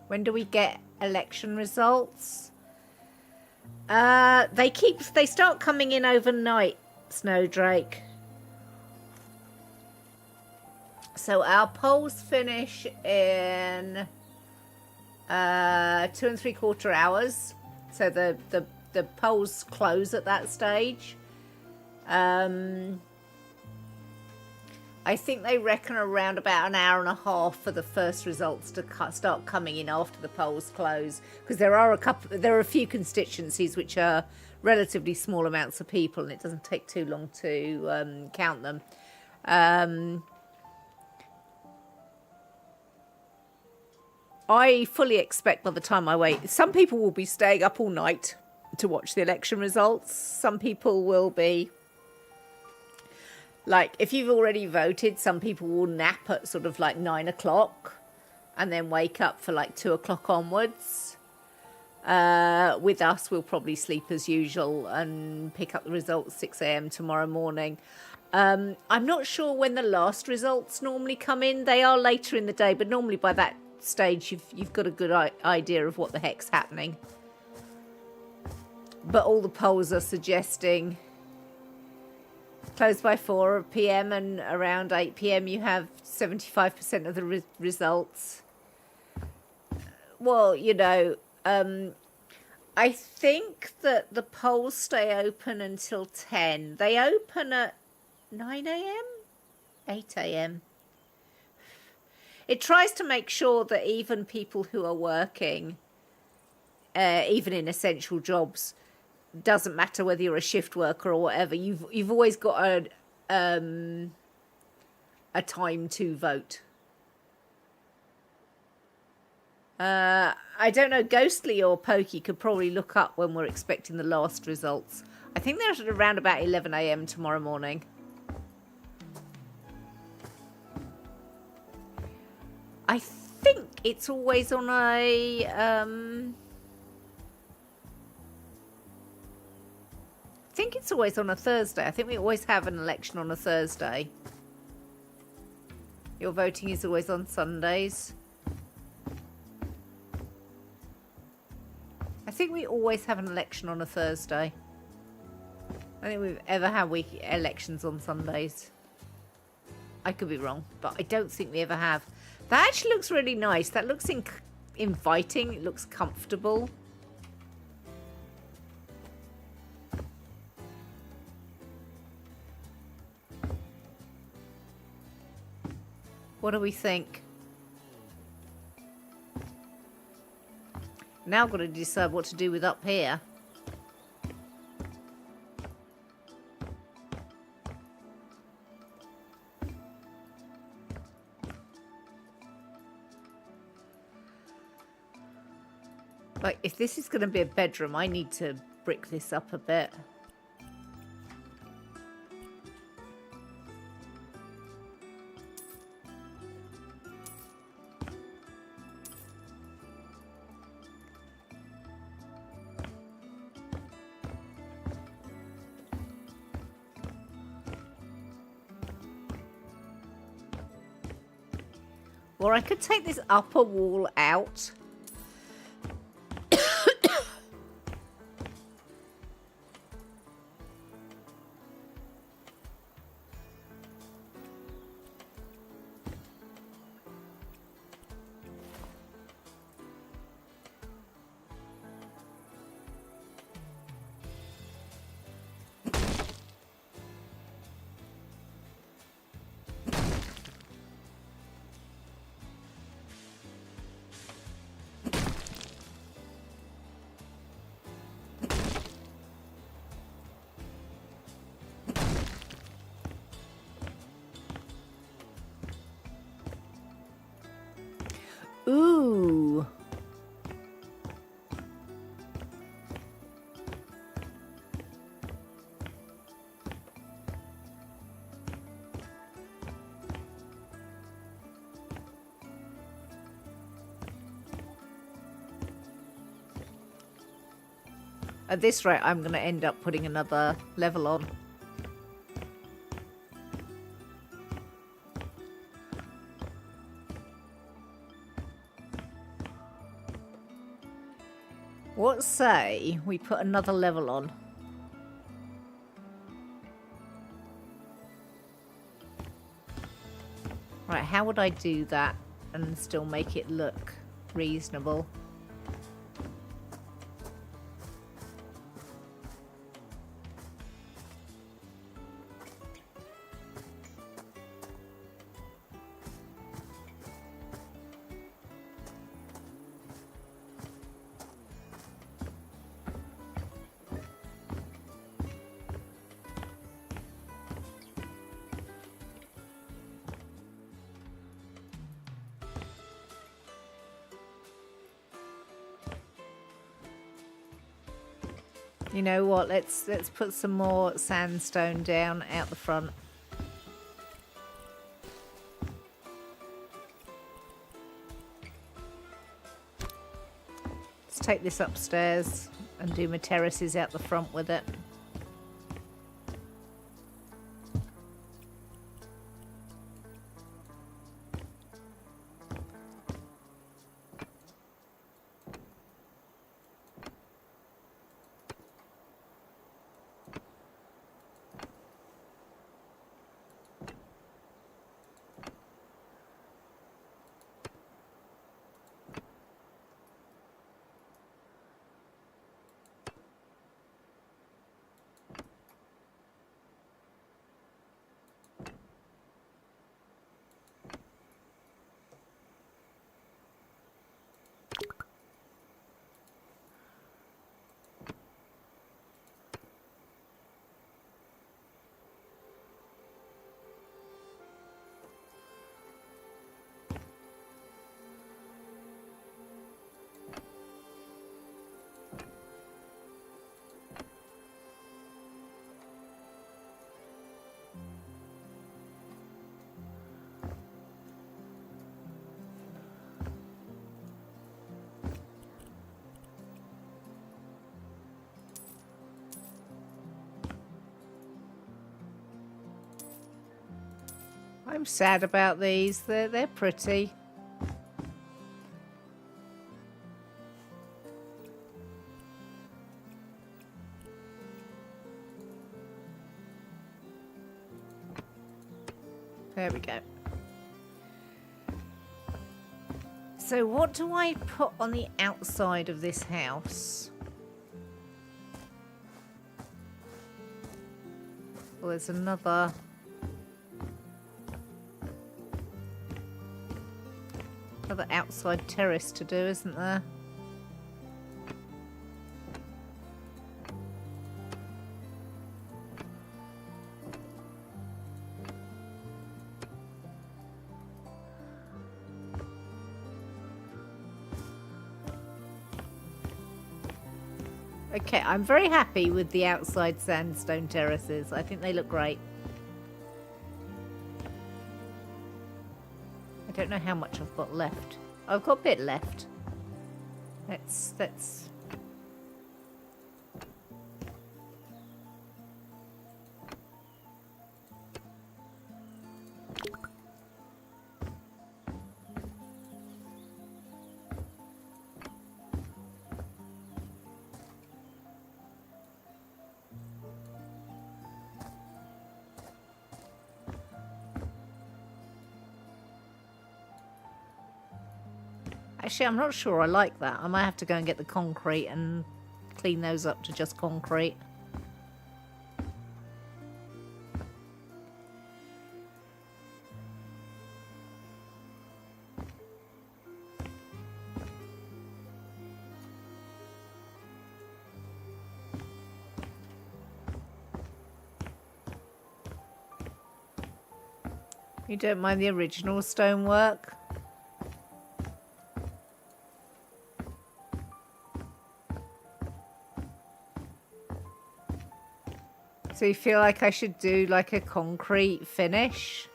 When do we get election results? They start coming in overnight, Snowdrake. So our polls finish in 2 3/4 hours. So the polls close at that stage. I think they reckon around about an hour and a half for the first results to start coming in after the polls close, because there are a few constituencies which are relatively small amounts of people, and it doesn't take too long to count them. I fully expect by the time I wait, some people will be staying up all night to watch the election results. Some people will be, like, if you've already voted, some people will nap at sort of like 9 o'clock and then wake up for like 2 o'clock onwards. With us, we'll probably sleep as usual and pick up the results 6 a.m. tomorrow morning. I'm not sure when the last results normally come in. They are later in the day, but normally by that stage you've got a good idea of what the heck's happening. But all the polls are suggesting close by 4 p.m. and around 8 p.m. you have 75% of the results. Well, you know, I think that the polls stay open until 10. They open at 9 a.m., 8 a.m. It tries to make sure that even people who are working, even in essential jobs, doesn't matter whether you're a shift worker or whatever, you've always got a time to vote. I don't know, Ghostly or Pokey could probably look up when we're expecting the last results. I think they're at around about 11 a.m. tomorrow morning. I think it's always on a I think it's always on a Thursday. I think we always have an election on a Thursday. Your voting is always on Sundays. I think we always have an election on a Thursday. I don't think we've ever had elections on Sundays. I could be wrong, but I don't think we ever have. That actually looks really nice. That looks inviting. It looks comfortable. What do we think? Now I've got to decide what to do with up here. Like, if this is going to be a bedroom, I need to brick this up a bit. Or I could take this upper wall out. Ooh. At this rate, I'm going to end up putting another level on. What say we put another level on? Right, how would I do that and still make it look reasonable? You know what? Let's put some more sandstone down out the front. Let's take this upstairs and do my terraces out the front with it. I'm sad about these. They're pretty. There we go. So what do I put on the outside of this house? Well, there's another outside terrace to do, isn't there? Okay, I'm very happy with the outside sandstone terraces. I think they look great. I don't know how much I've got left. I've got a bit left. Let's Actually, I'm not sure I like that. I might have to go and get the concrete and clean those up to just concrete. You don't mind the original stonework? So you feel like I should do like a concrete finish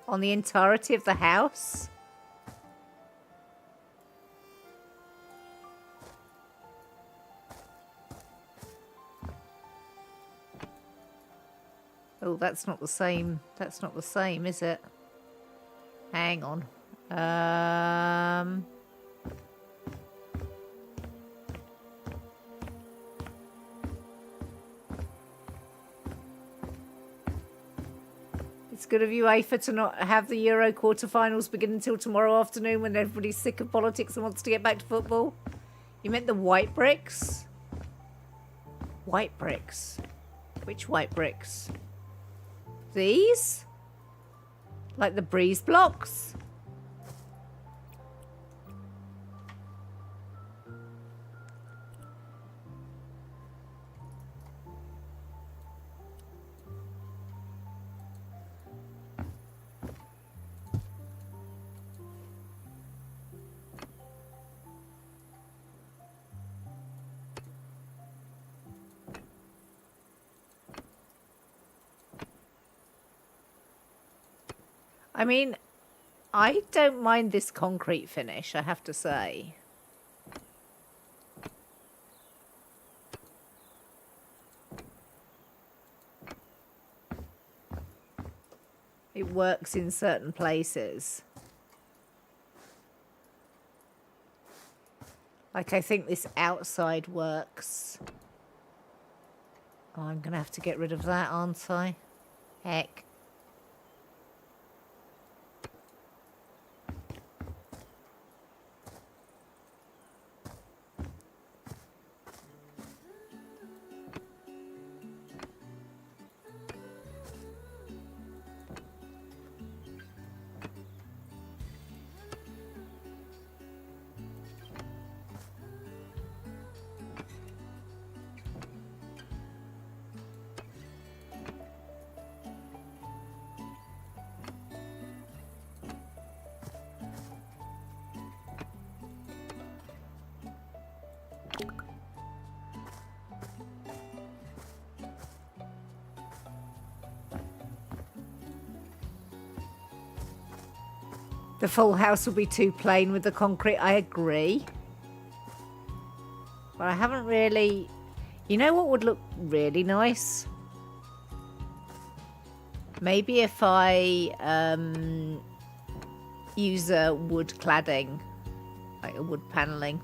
on the entirety of the house? Oh, that's not the same. That's not the same, is it? Hang on. It's good of you, UEFA, to not have the Euro quarterfinals begin until tomorrow afternoon when everybody's sick of politics and wants to get back to football. You meant the white bricks? White bricks? Which white bricks? These? Like the breeze blocks? I mean, I don't mind this concrete finish, I have to say. It works in certain places. Like, I think this outside works. Oh, I'm going to have to get rid of that, aren't I? Heck. The full house will be too plain with the concrete, I agree. But I haven't really... You know what would look really nice? Maybe if I use a wood cladding, like a wood panelling.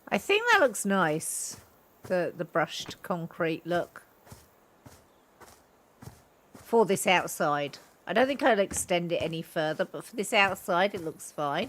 I think that looks nice, the brushed concrete look. For this outside. I don't think I'd extend it any further, but for this outside it looks fine.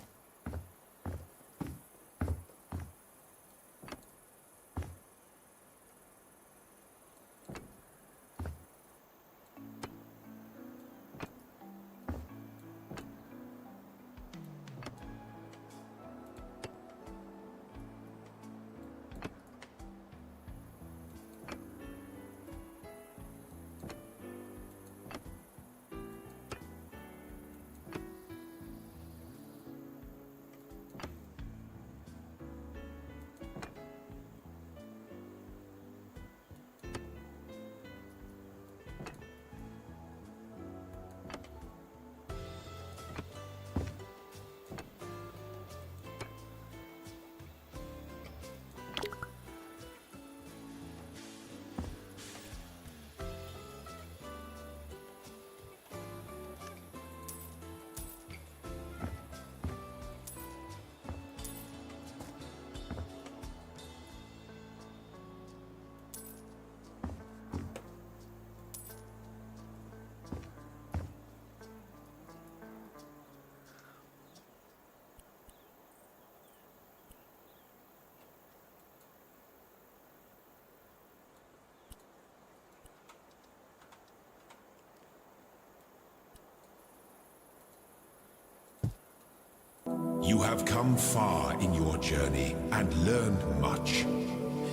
You have come far in your journey and learned much.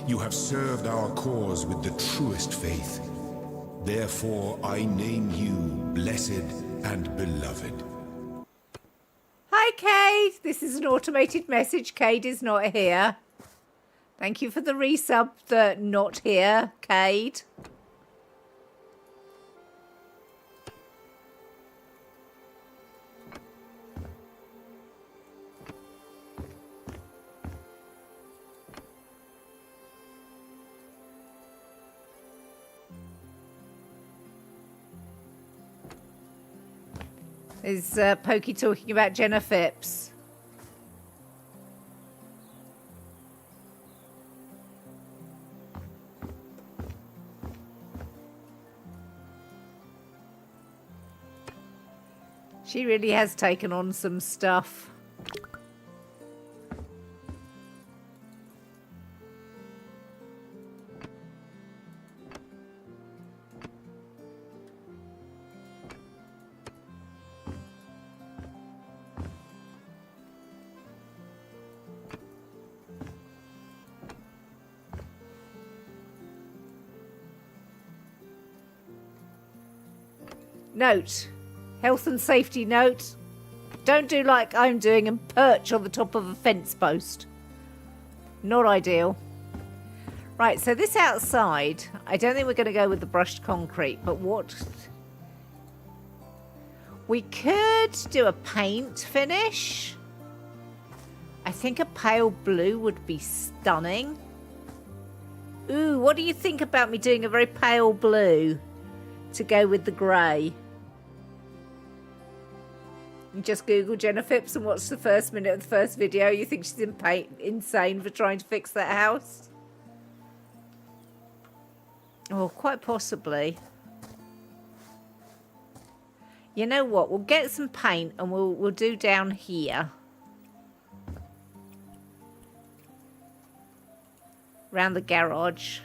You have served our cause with the truest faith. Therefore, I name you blessed and beloved. Hi, Cade. This is an automated message. Cade is not here. Thank you for the resub, the not here, Cade. Is Pokey talking about Jenna Phipps? She really has taken on some stuff. Note, health and safety note, don't do like I'm doing and perch on the top of a fence post. Not ideal. Right, so this outside, I don't think we're going to go with the brushed concrete, but what... We could do a paint finish. I think a pale blue would be stunning. Ooh, what do you think about me doing a very pale blue to go with the grey? You just Google Jenna Phipps and watch the first minute of the first video. You think she's insane for trying to fix that house? Oh, quite possibly. You know what? We'll get some paint and we'll do down here. Around the garage.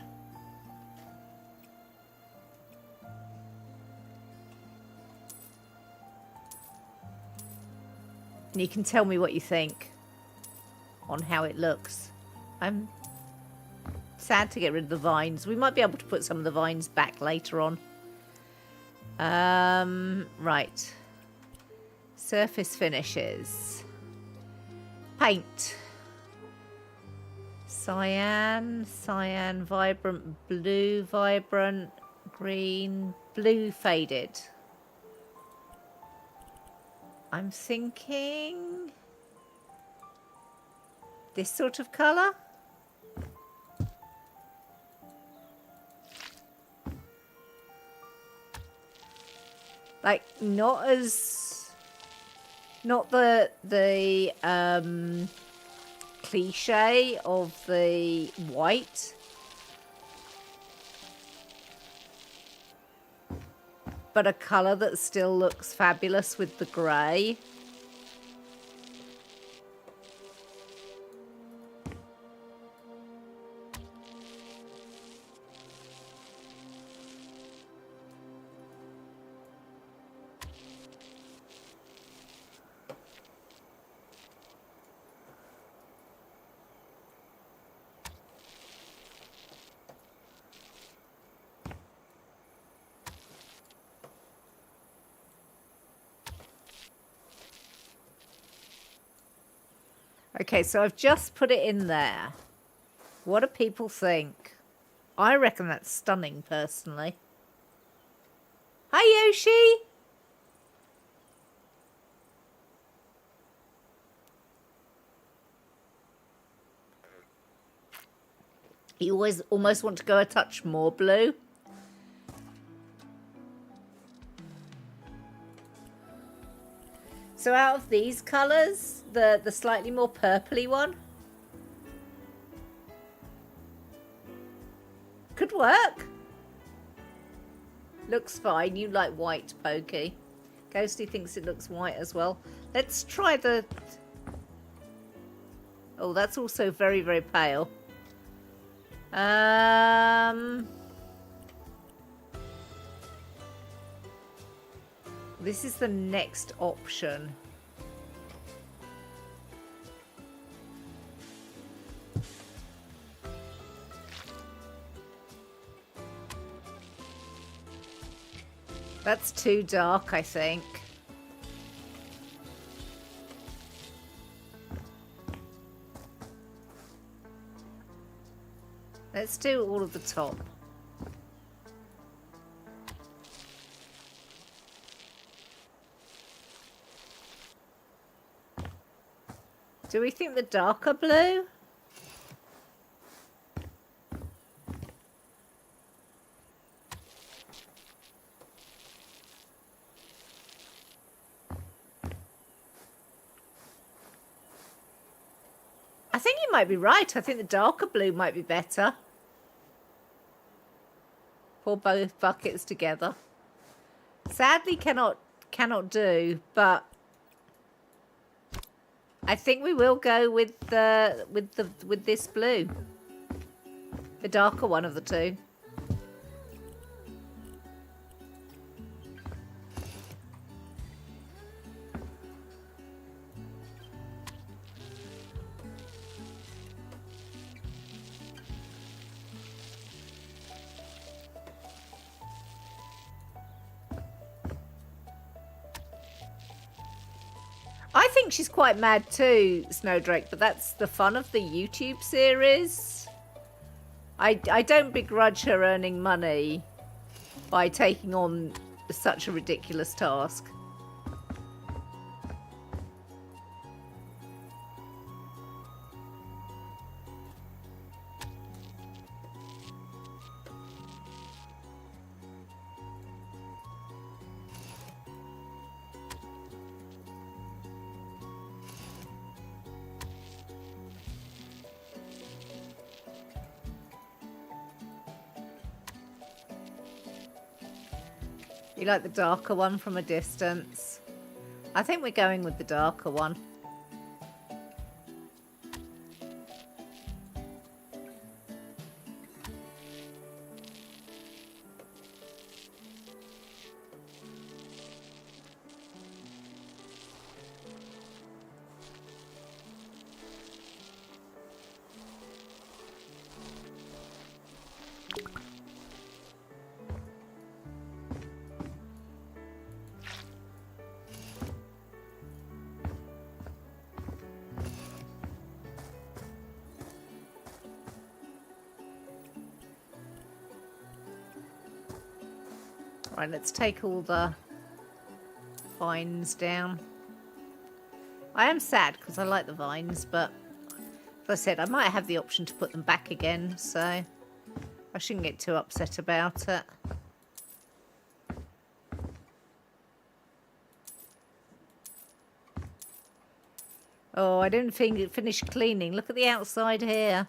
And you can tell me what you think on how it looks. I'm sad to get rid of the vines. We might be able to put some of the vines back later on. Right. Surface finishes. Paint. Cyan, vibrant blue, vibrant green, blue faded. I'm thinking this sort of colour. Like not the cliche of the white, but a colour that still looks fabulous with the grey. Okay, so I've just put it in there. What do people think? I reckon that's stunning, personally. Hi, Yoshi! You always almost want to go a touch more blue. So out of these colours, the slightly more purpley one could work. Looks fine. You like white, Pokey. Ghosty thinks it looks white as well. Let's try the... Oh, that's also very, very pale. This is the next option. That's too dark, I think. Let's do all of the top. Do we think the darker blue? I think you might be right. I think the darker blue might be better. Pour both buckets together. Sadly cannot do, but I think we will go with this blue. The darker one of the two. I think she's quite mad too, Snowdrake, but that's the fun of the YouTube series. I don't begrudge her earning money by taking on such a ridiculous task. You like the darker one from a distance? I think we're going with the darker one. Right, let's take all the vines down. I am sad because I like the vines, but as I said, I might have the option to put them back again, so I shouldn't get too upset about it. Oh, I didn't finish cleaning. Look at the outside here.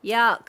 Yuck.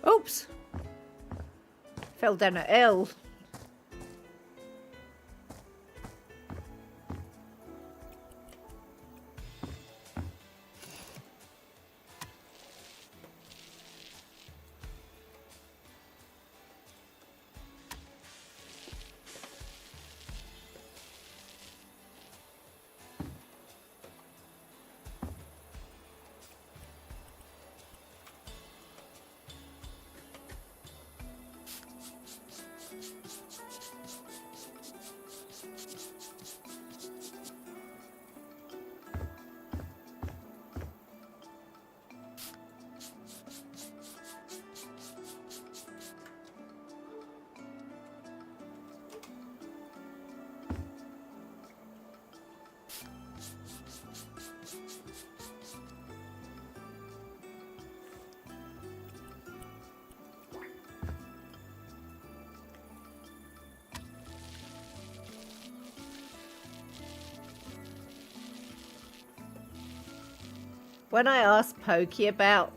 Oops. Fell down a hill. When I asked Pokey about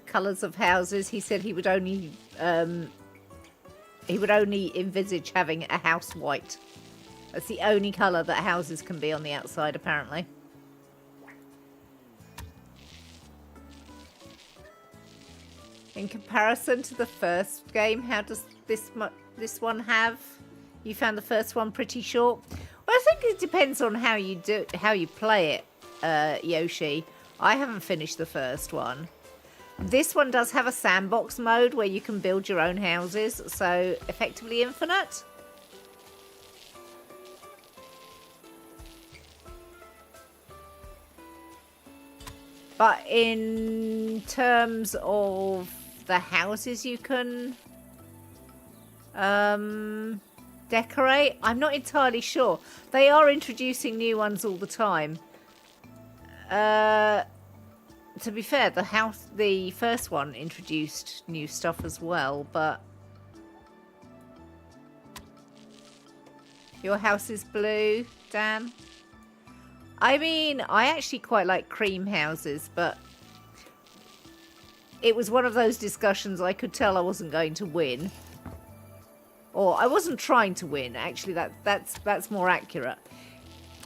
colours of houses, he said he would only envisage having a house white. That's the only colour that houses can be on the outside, apparently. In comparison to the first game, how does this one have? You found the first one pretty short. Well, I think it depends on how you play it, Yoshi. I haven't finished the first one. This one does have a sandbox mode where you can build your own houses, so effectively infinite. But in terms of the houses you can decorate, I'm not entirely sure. They are introducing new ones all the time. To be fair, the first one introduced new stuff as well, but your house is blue, Dan? I mean, I actually quite like cream houses, but it was one of those discussions I could tell I wasn't going to win. Or I wasn't trying to win, actually, that's more accurate.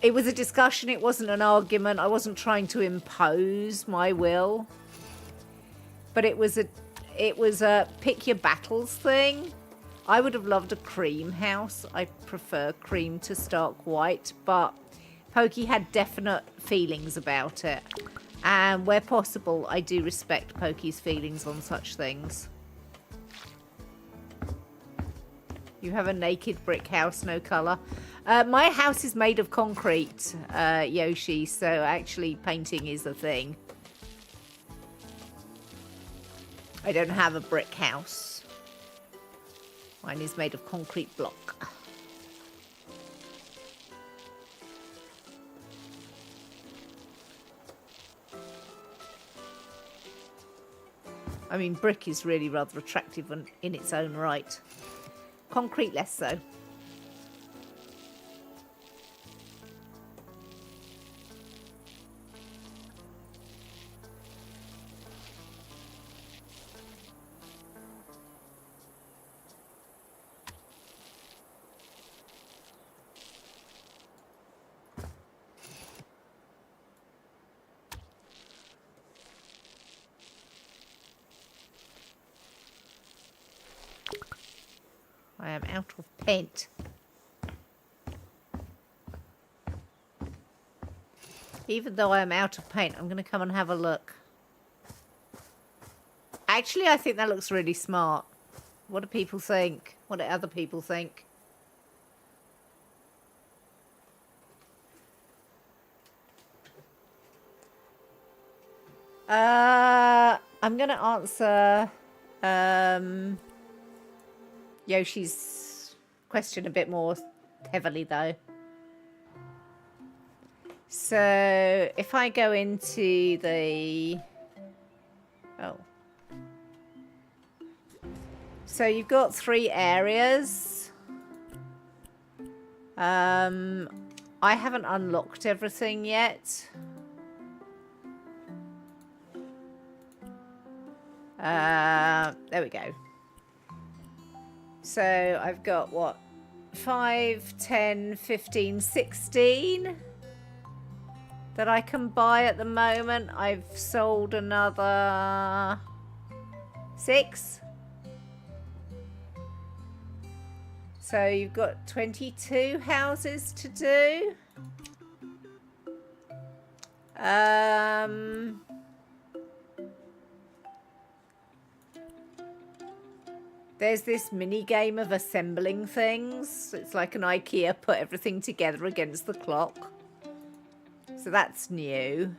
It was a discussion, it wasn't an argument. I wasn't trying to impose my will. But it was a pick your battles thing. I would have loved a cream house. I prefer cream to stark white, but Pokey had definite feelings about it. And where possible, I do respect Pokey's feelings on such things. You have a naked brick house, no colour. My house is made of concrete, Yoshi, so actually painting is a thing. I don't have a brick house. Mine is made of concrete block. I mean, brick is really rather attractive in its own right. Concrete less so. I am out of paint. Even though I am out of paint, I'm going to come and have a look. Actually, I think that looks really smart. What do people think? What do other people think? I'm going to answer Yoshi's question a bit more heavily, though. So if I go into the... Oh. So you've got 3 areas. I haven't unlocked everything yet. There we go. So I've got what? 5, 10, 15, 16 that I can buy at the moment. I've sold another 6. So you've got 22 houses to do. There's this mini game of assembling things. It's like an IKEA, put everything together against the clock. So that's new.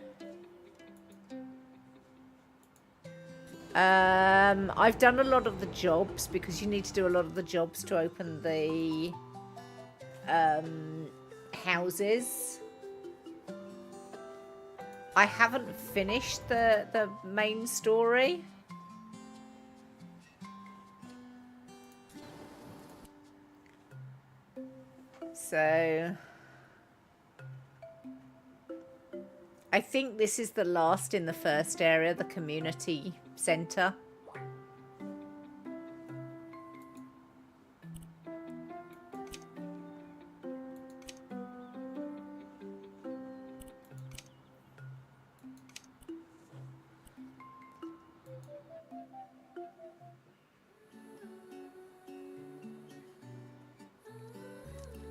I've done a lot of the jobs because you need to do a lot of the jobs to open the houses. I haven't finished the main story. So I think this is the last in the first area, the community centre.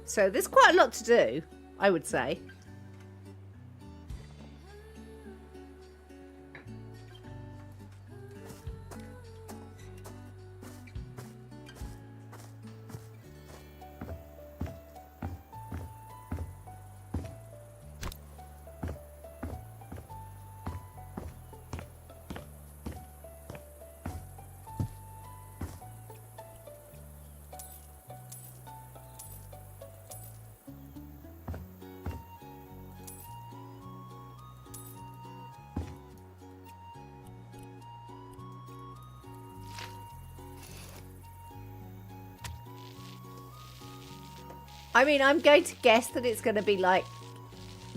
So there's quite a lot to do, I would say. I mean, I'm going to guess that it's going to be like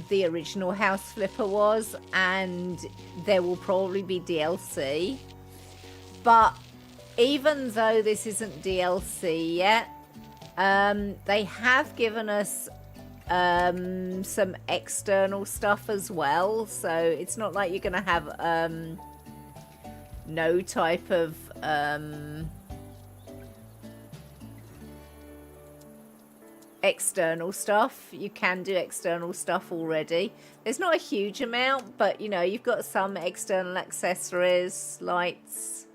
the original House Flipper was, and there will probably be DLC. But even though this isn't DLC yet, they have given us some external stuff as well. So it's not like you're going to have no type of... external stuff. You can do external stuff already. There's not a huge amount, but you know, you've got some external accessories, lights.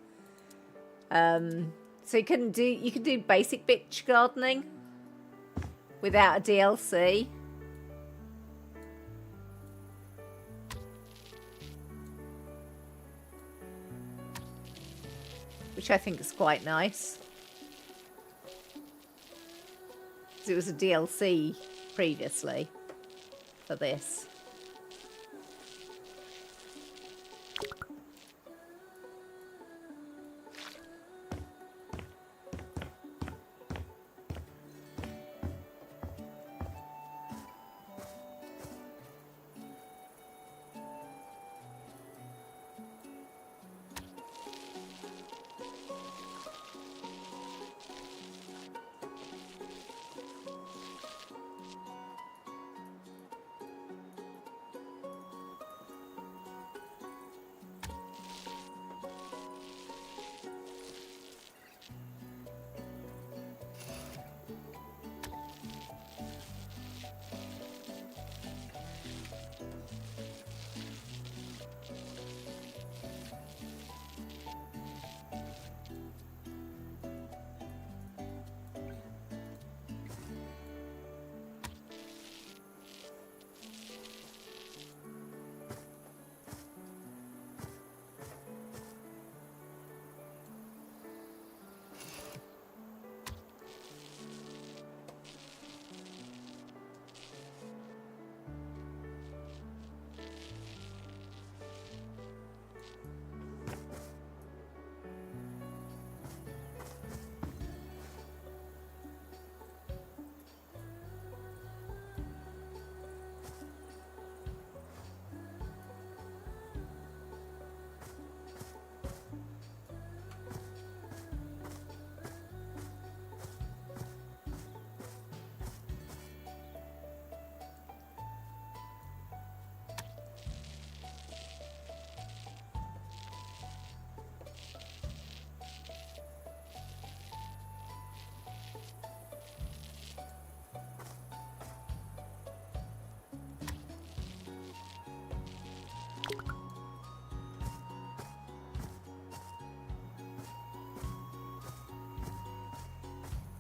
So you can do basic bitch gardening without a DLC. Which I think is quite nice. It was a DLC previously for this.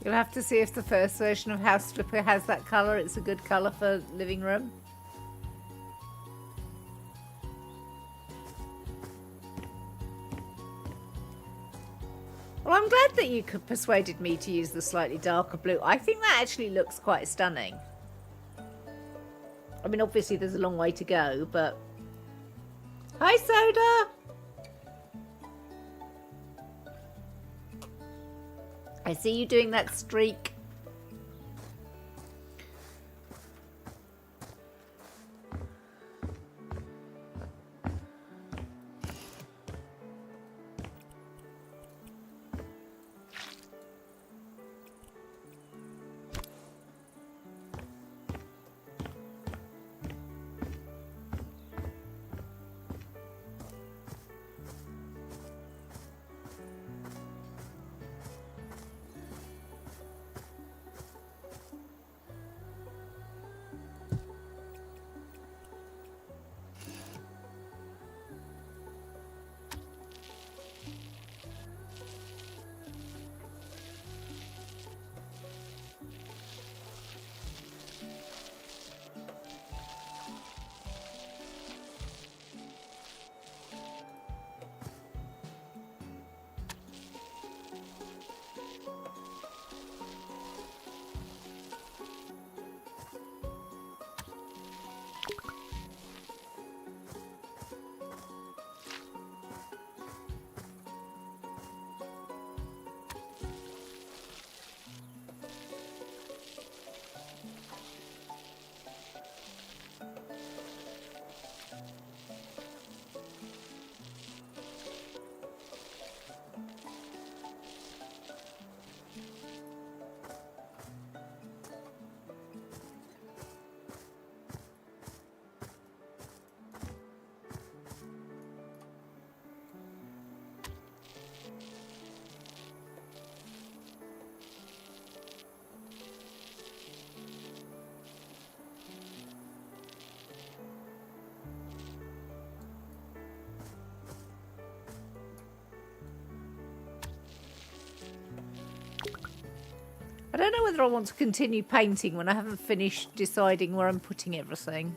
You'll have to see if the first version of House Flipper has that colour. It's a good colour for living room. Well, I'm glad that you persuaded me to use the slightly darker blue. I think that actually looks quite stunning. I mean, obviously there's a long way to go, but... Hi, Soda! I see you doing that streak. I don't know whether I want to continue painting when I haven't finished deciding where I'm putting everything.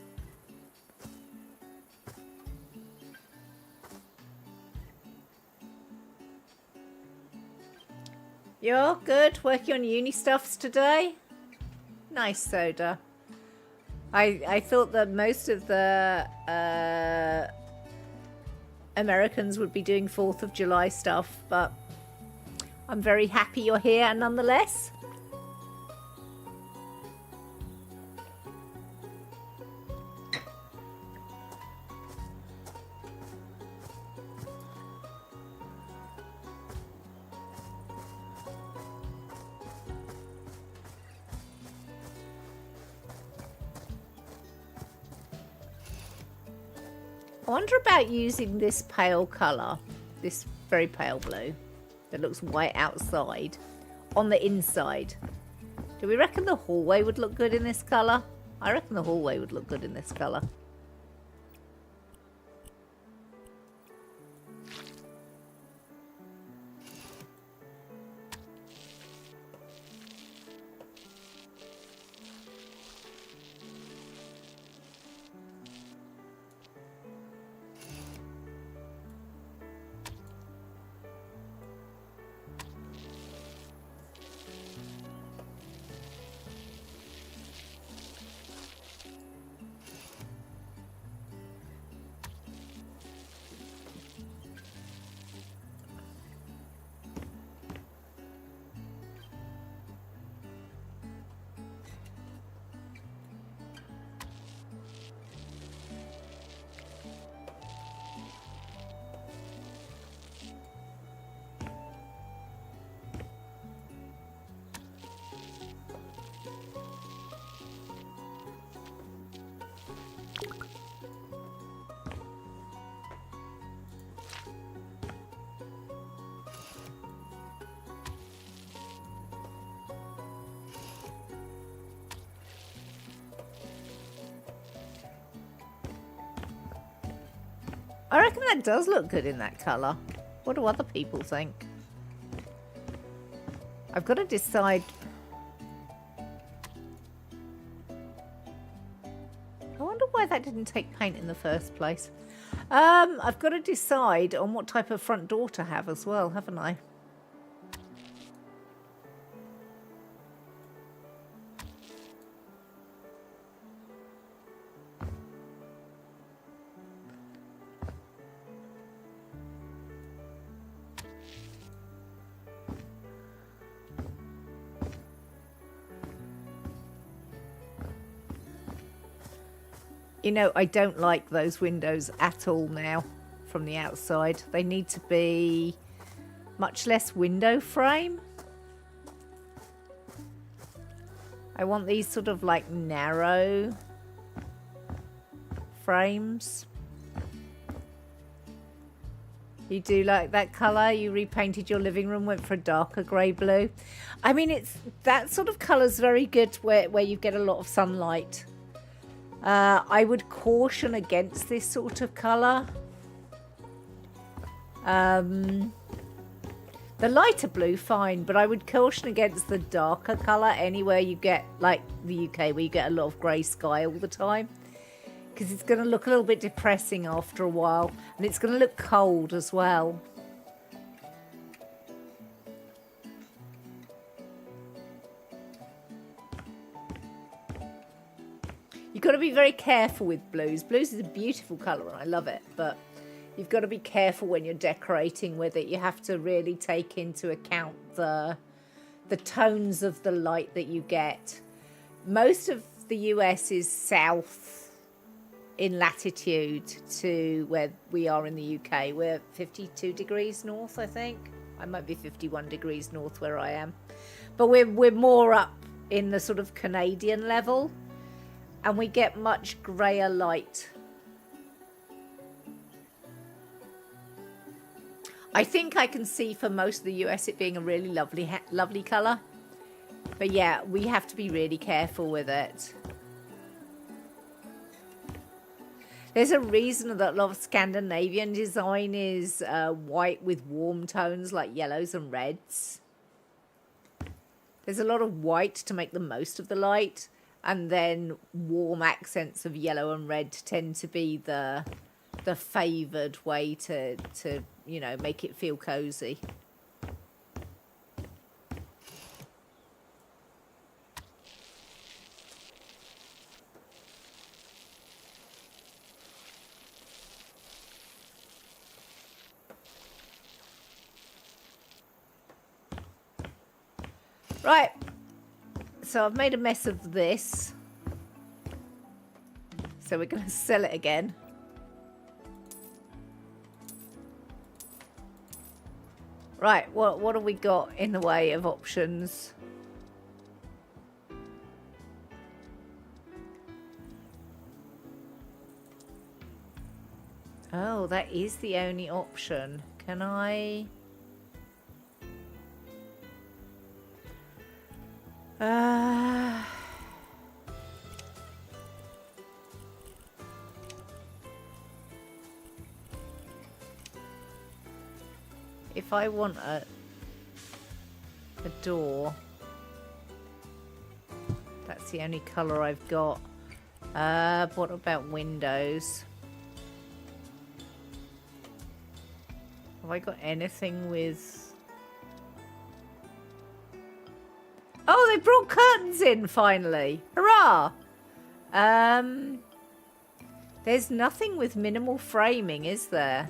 You're good? Working on uni stuffs today? Nice, Soda. I thought that most of the Americans would be doing 4th of July stuff, but I'm very happy you're here nonetheless. I wonder about using this pale colour, this very pale blue that looks white outside, on the inside. Do we reckon the hallway would look good in this colour? I reckon the hallway would look good in this colour. I reckon that does look good in that colour. What do other people think? I've got to decide. I wonder why that didn't take paint in the first place. I've got to decide on what type of front door to have as well, haven't I? You know, I don't like those windows at all now from the outside. They need to be much less window frame. I want these sort of like narrow frames. You do like that colour? You repainted your living room, went for a darker grey blue. I mean, it's that sort of colour's very good where you get a lot of sunlight. I would caution against this sort of colour. The lighter blue, fine, but I would caution against the darker colour anywhere you get, like the UK, where you get a lot of grey sky all the time. Because it's going to look a little bit depressing after a while, and it's going to look cold as well. You've got to be very careful with blues. Blues is a beautiful colour and I love it, but you've got to be careful when you're decorating with it. You have to really take into account the tones of the light that you get. Most of the US is south in latitude to where we are in the UK. We're 52 degrees north, I think. I might be 51 degrees north where I am. But we're more up in the sort of Canadian level. And we get much greyer light. I think I can see for most of the US it being a really lovely colour. But yeah, we have to be really careful with it. There's a reason that a lot of Scandinavian design is white with warm tones like yellows and reds. There's a lot of white to make the most of the light, and then warm accents of yellow and red tend to be the favoured way to you know, make it feel cosy. Right, so I've made a mess of this. So we're going to sell it again. Right, what have we got in the way of options? Oh, that is the only option. Can I... if I want a door, that's the only colour I've got. What about windows? Have I got anything with... Oh, they brought curtains in finally. Hurrah! There's nothing with minimal framing, is there?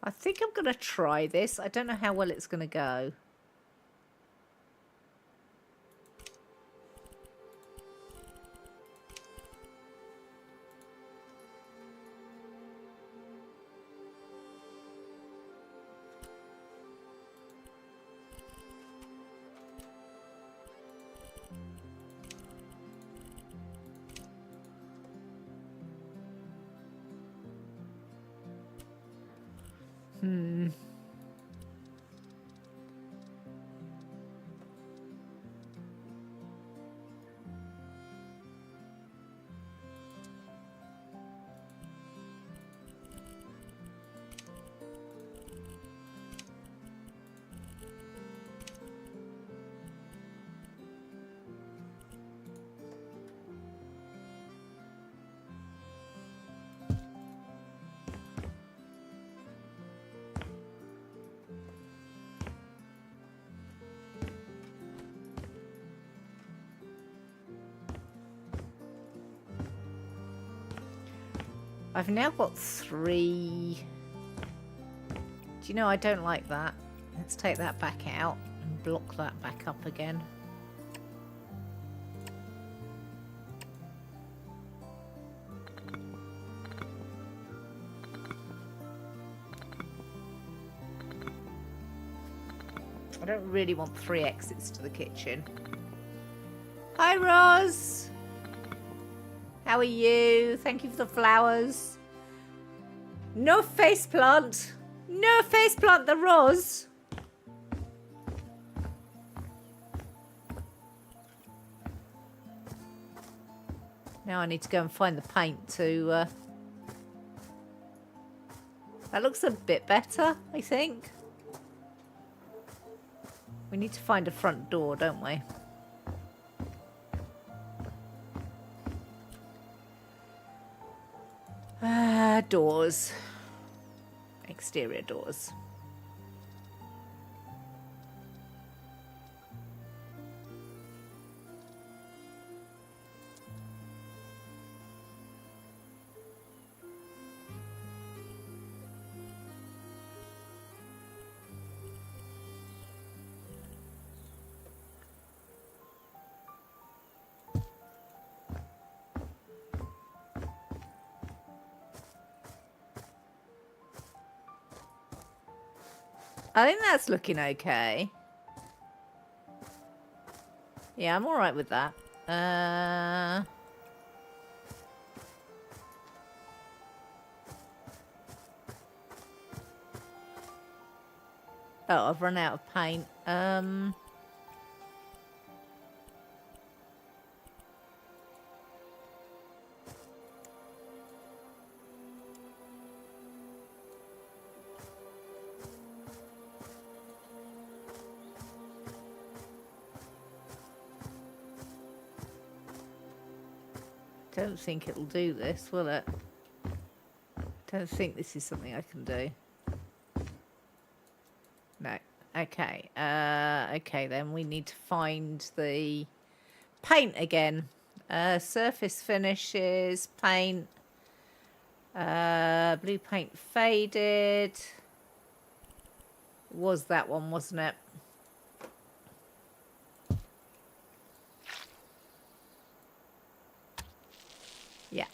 I think I'm going to try this. I don't know how well it's going to go. I've now got 3. Do you know, I don't like that. Let's take that back out and block that back up again. I don't really want 3 exits to the kitchen. Hi, Roz. How are you? Thank you for the flowers. No faceplant. No faceplant, the Roz. Now I need to go and find the paint to... That looks a bit better, I think. We need to find a front door, don't we? Doors. Exterior doors. I think that's looking okay. Yeah, I'm all right with that. Oh, I've run out of paint. Don't think it'll do this, will it? Don't think this is something I can do. No. Okay. Okay, then we need to find the paint again. Surface finishes, paint. Blue paint faded. It was that one, wasn't it? Yeah.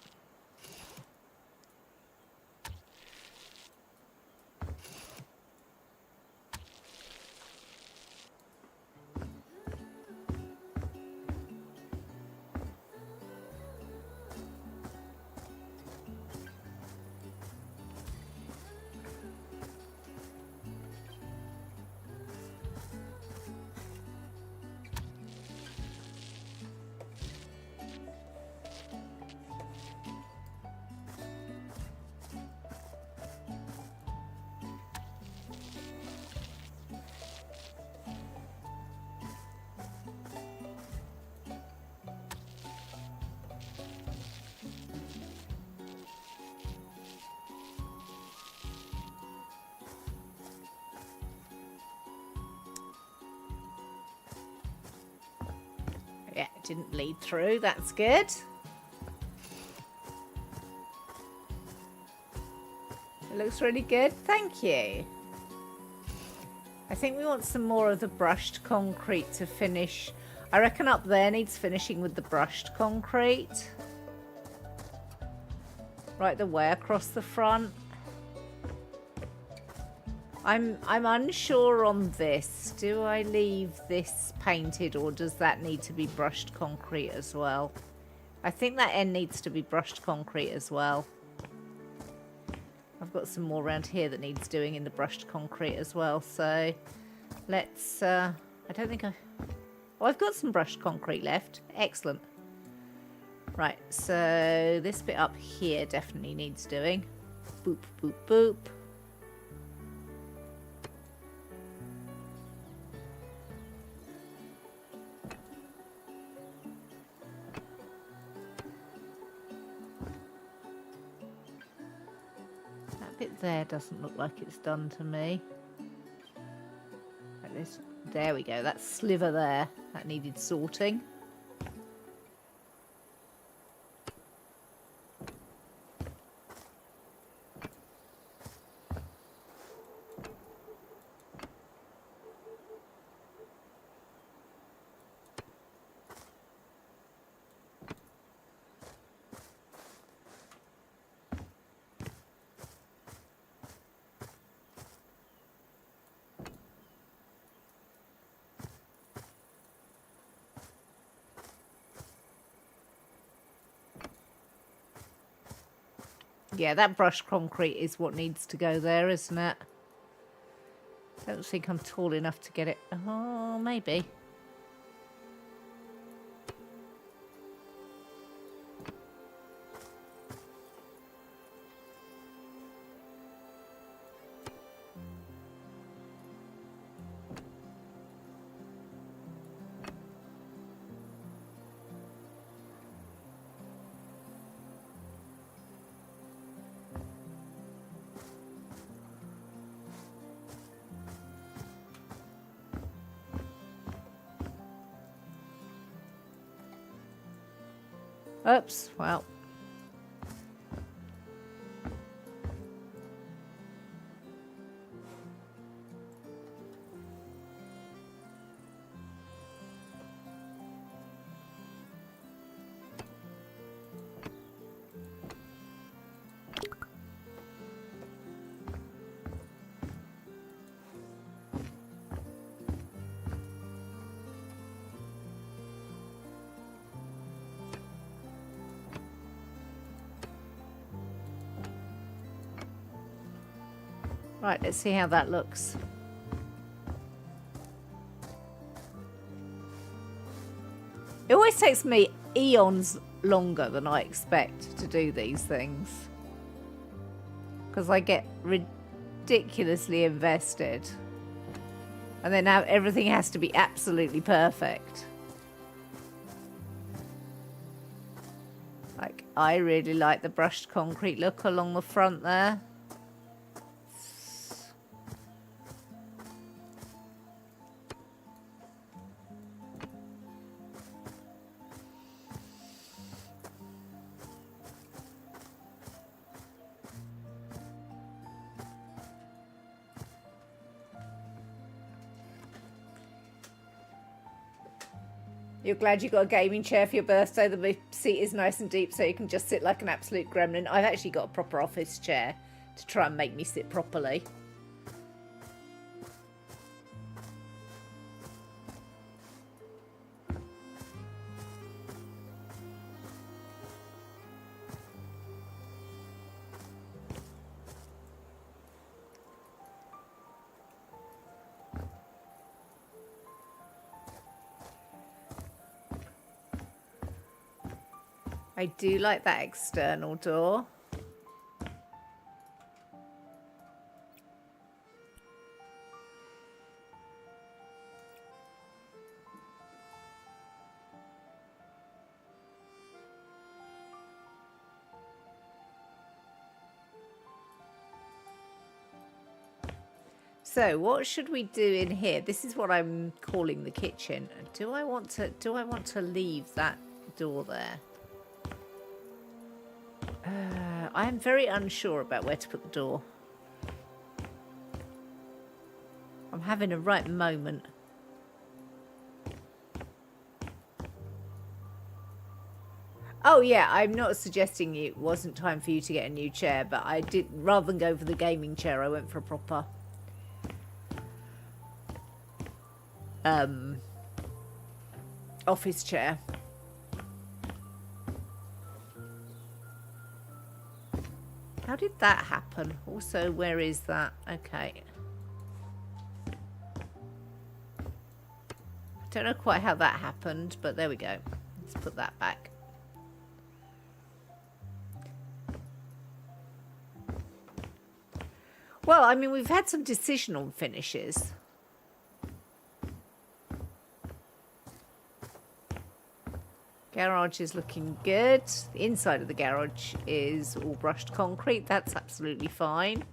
Yeah, it didn't bleed through. That's good. It looks really good. Thank you. I think we want some more of the brushed concrete to finish. I reckon up there needs finishing with the brushed concrete. Right the way across the front. I'm unsure on this. Do I leave this painted or does that need to be brushed concrete as well? I think that end needs to be brushed concrete as well. I've got some more around here that needs doing in the brushed concrete as well. So let's, I don't think I... Oh, I've got some brushed concrete left. Excellent. Right, so this bit up here definitely needs doing. Boop, boop, boop. Bit there doesn't look like it's done to me. Like this. There we go. That sliver there, that needed sorting. Yeah, that brushed concrete is what needs to go there, isn't it? Don't think I'm tall enough to get it. Oh, maybe. Oops, well. Right, let's see how that looks. It always takes me eons longer than I expect to do these things. Because I get ridiculously invested. And then now everything has to be absolutely perfect. Like, I really like the brushed concrete look along the front there. You're glad you got a gaming chair for your birthday. The seat is nice and deep so you can just sit like an absolute gremlin. I've actually got a proper office chair to try and make me sit properly. I do like that external door. So what should we do in here? This is what I'm calling the kitchen. Do I want to leave that door there? I am very unsure about where to put the door. I'm having a right moment. Oh yeah, I'm not suggesting it wasn't time for you to get a new chair, but I did, rather than go for the gaming chair, I went for a proper office chair. How did that happen? Also, where is that? Okay. I don't know quite how that happened, but there we go. Let's put that back. Well, I mean, we've had some decision on finishes. Garage is looking good. The inside of the garage is all brushed concrete. That's absolutely fine.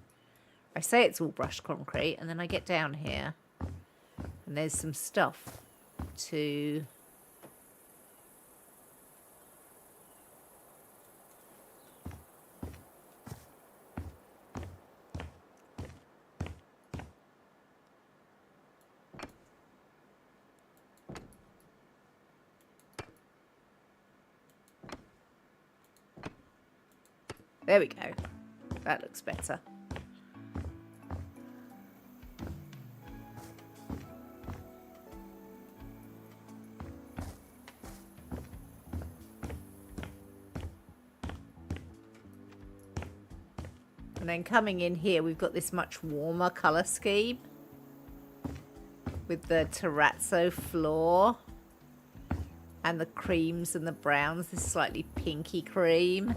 I say it's all brushed concrete, and then I get down here, and there's some stuff to... There we go. That looks better. And then coming in here, we've got this much warmer colour scheme with the terrazzo floor and the creams and the browns, this slightly pinky cream.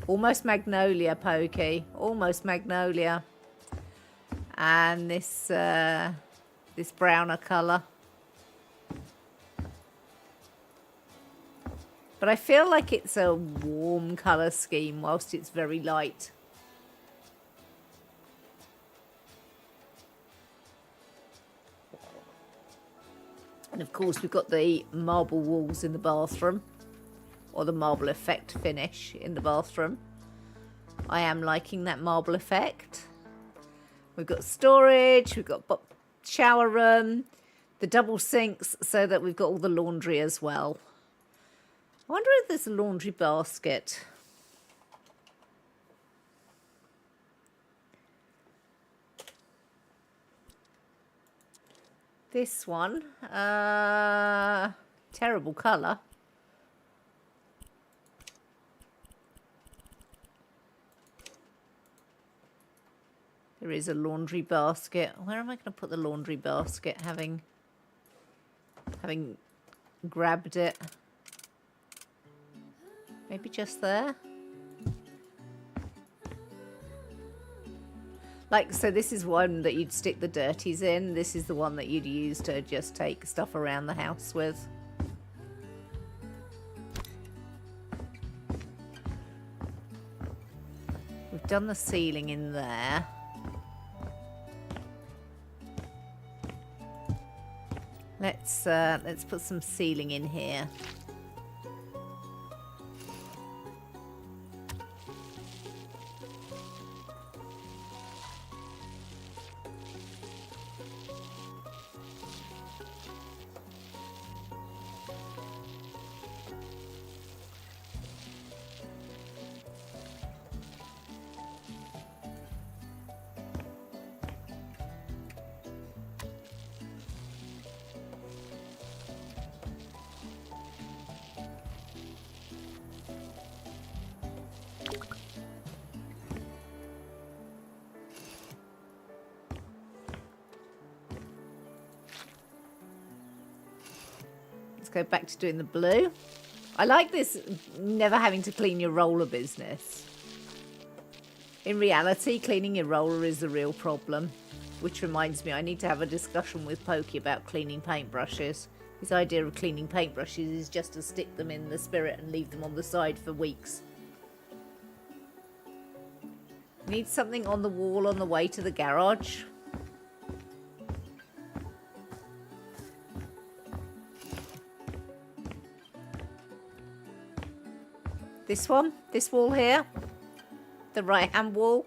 Almost magnolia, Pokey, almost magnolia. And this this browner colour. But I feel like it's a warm colour scheme whilst it's very light. And of course we've got the marble walls in the bathroom, or the marble effect finish in the bathroom. I am liking that marble effect. We've got storage, we've got shower room, the double sinks so that we've got all the laundry as well. I wonder if there's a laundry basket. This one, terrible colour. There is a laundry basket. Where am I going to put the laundry basket, having grabbed it? Maybe just there? Like, so this is one that you'd stick the dirties in. This is the one that you'd use to just take stuff around the house with. We've done the ceiling in there. Let's put some ceiling in here. Go back to doing the blue. I like this never having to clean your roller business. In reality, cleaning your roller is the real problem, which reminds me I need to have a discussion with Pokey about cleaning paintbrushes. His idea of cleaning paintbrushes is just to stick them in the spirit and leave them on the side for weeks. Need something on the wall on the way to the garage. This one, this wall here, the right hand wall.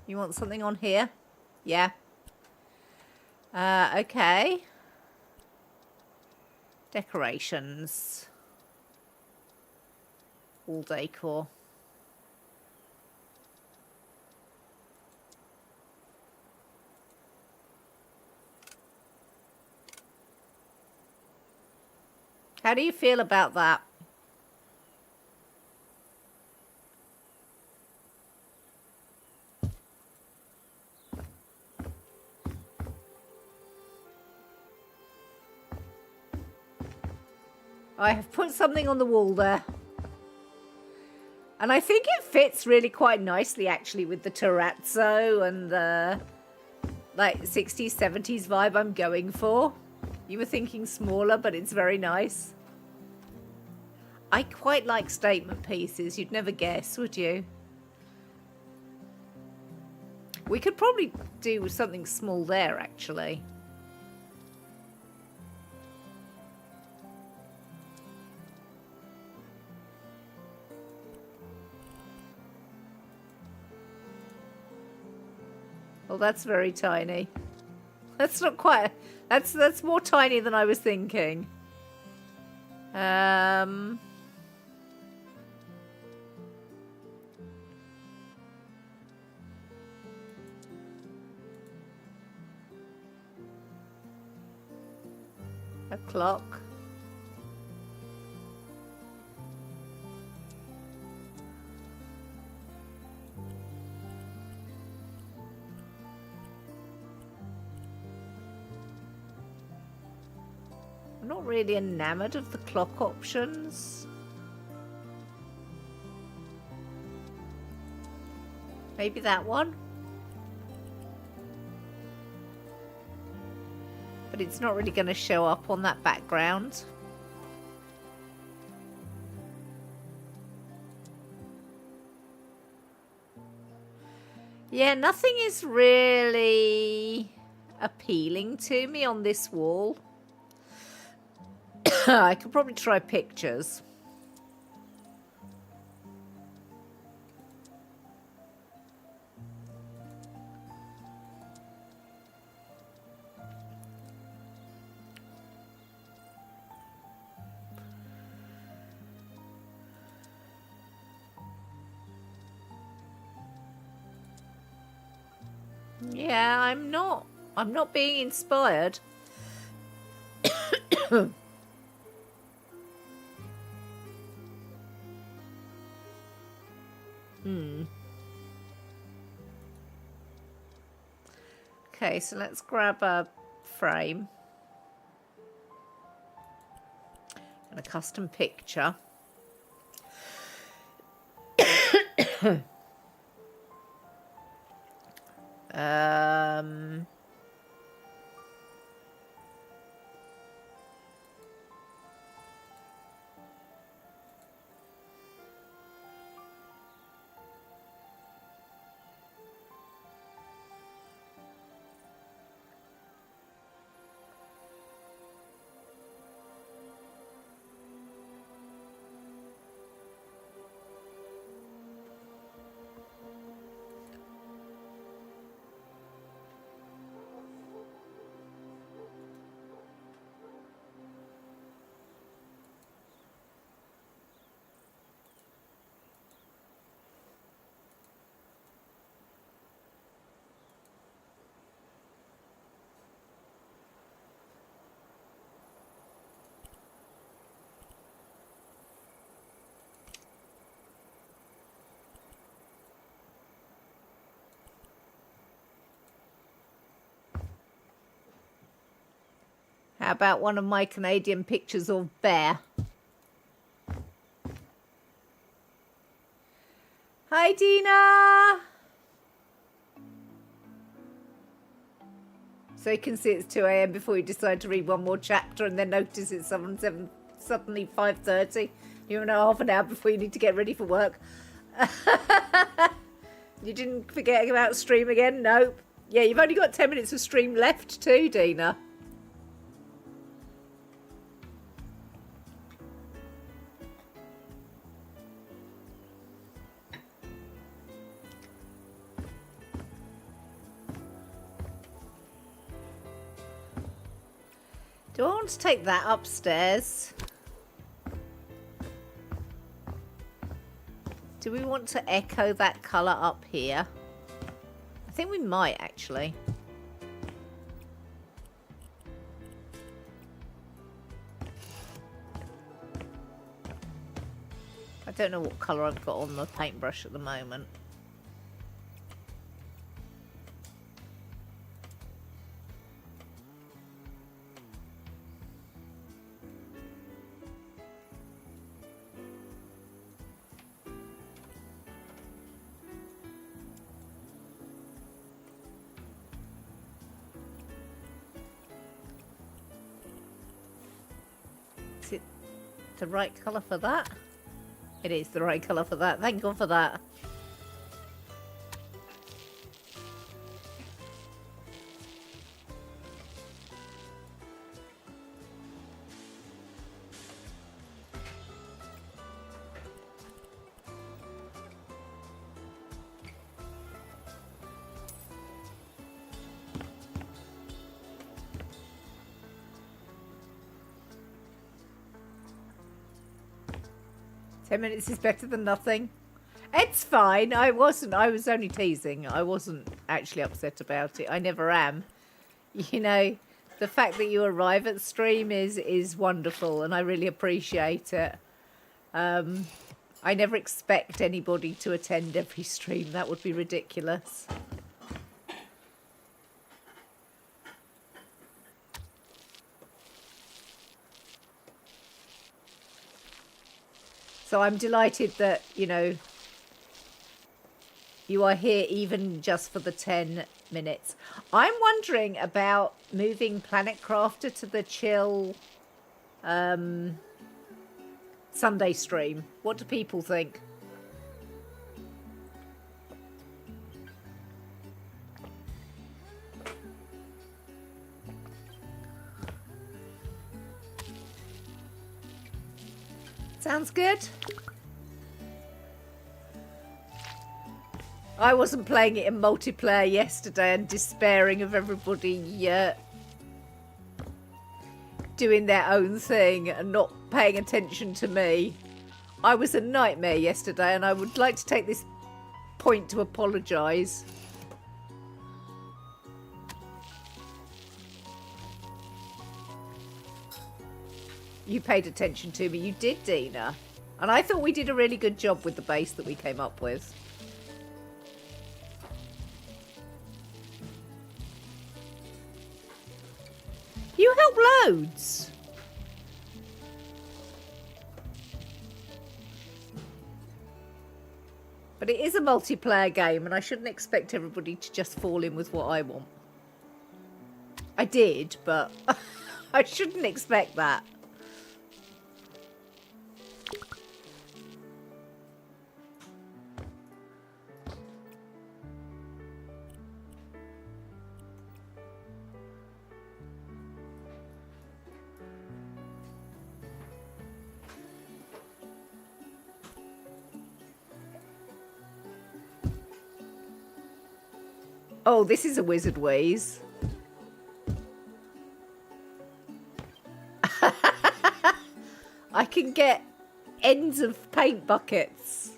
You want something on here? Yeah. Okay. Decorations. Wall decor. How do you feel about that? I have put something on the wall there. And I think it fits really quite nicely actually with the terrazzo and the like 60s, 70s vibe I'm going for. You were thinking smaller, but it's very nice. I quite like statement pieces. You'd never guess, would you? We could probably do something small there, actually. Well, that's very tiny. That's not quite... That's more tiny than I was thinking. A clock. not really enamoured of the clock options. Maybe that one? But it's not really going to show up on that background. Yeah, nothing is really appealing to me on this wall. I could probably try pictures. Yeah, I'm not being inspired. Okay, so let's grab a frame and a custom picture. um How about one of my Canadian pictures of bear? Hi, Dina! So you can see it's 2 AM before you decide to read one more chapter and then notice it's suddenly 5:30. You know, half an hour before you need to get ready for work. You didn't forget about stream again? Nope. Yeah, you've only got 10 minutes of stream left too, Dina. Do I want to take that upstairs? Do we want to echo that colour up here? I think we might actually. I don't know what colour I've got on the paintbrush at the moment. Is it the right colour for that? It is the right colour for that. Thank God for that. Minutes is better than nothing. It's fine. I was only teasing. I wasn't actually upset about it. I never am. You know, the fact that you arrive at stream is wonderful and I really appreciate it. I never expect anybody to attend every stream. That would be ridiculous. So I'm delighted that, you know, you are here even just for the 10 minutes. I'm wondering about moving Planet Crafter to the chill Sunday stream. What do people think? Sounds good. I wasn't playing it in multiplayer yesterday and despairing of everybody doing their own thing and not paying attention to me. I was a nightmare yesterday, and I would like to take this point to apologise. You paid attention to me. You did, Dina. And I thought we did a really good job with the base that we came up with. You help loads. But it is a multiplayer game, and I shouldn't expect everybody to just fall in with what I want. I did, but I shouldn't expect that. Oh, this is a wizard wheeze. I can get ends of paint buckets.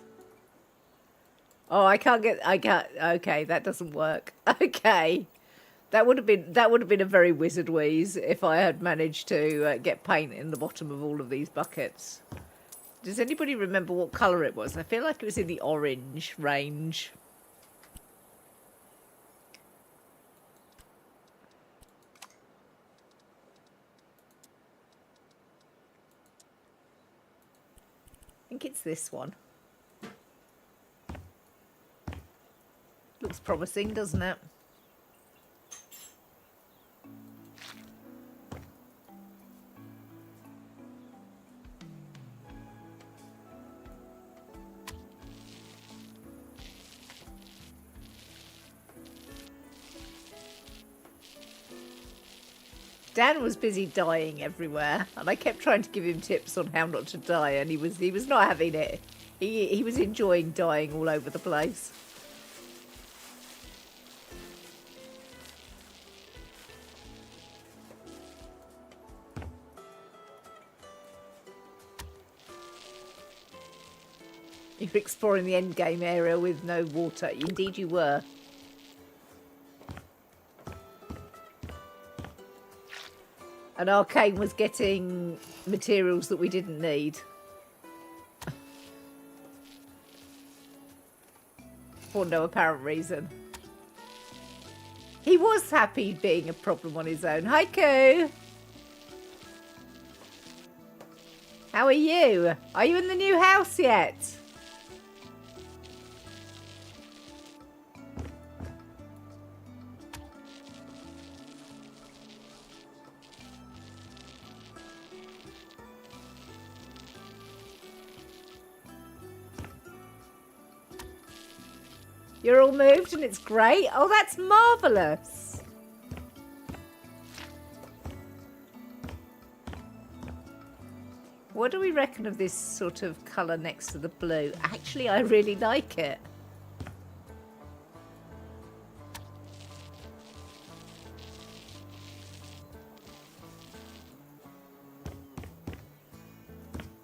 Oh, I can't. Okay, that doesn't work. Okay. That would have been a very wizard wheeze if I had managed to get paint in the bottom of all of these buckets. Does anybody remember what colour it was? I feel like it was in the orange range. I think it's this one. Looks promising, doesn't it? Dan was busy dying everywhere, and I kept trying to give him tips on how not to die, and he was not having it. He was enjoying dying all over the place. You were exploring the endgame area with no water. Indeed you were. And Arcane was getting materials that we didn't need. For no apparent reason. He was happy being a problem on his own. Hi, Koo. How are you? Are you in the new house yet? You're all moved and it's great. Oh, that's marvellous. What do we reckon of this sort of colour next to the blue? Actually, I really like it.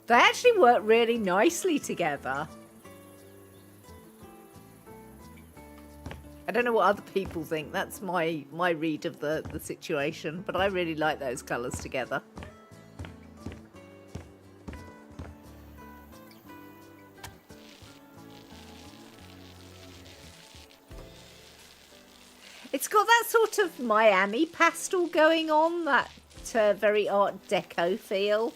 They actually work really nicely together. I don't know what other people think. That's my read of the situation. But I really like those colours together. It's got that sort of Miami pastel going on. That very Art Deco feel.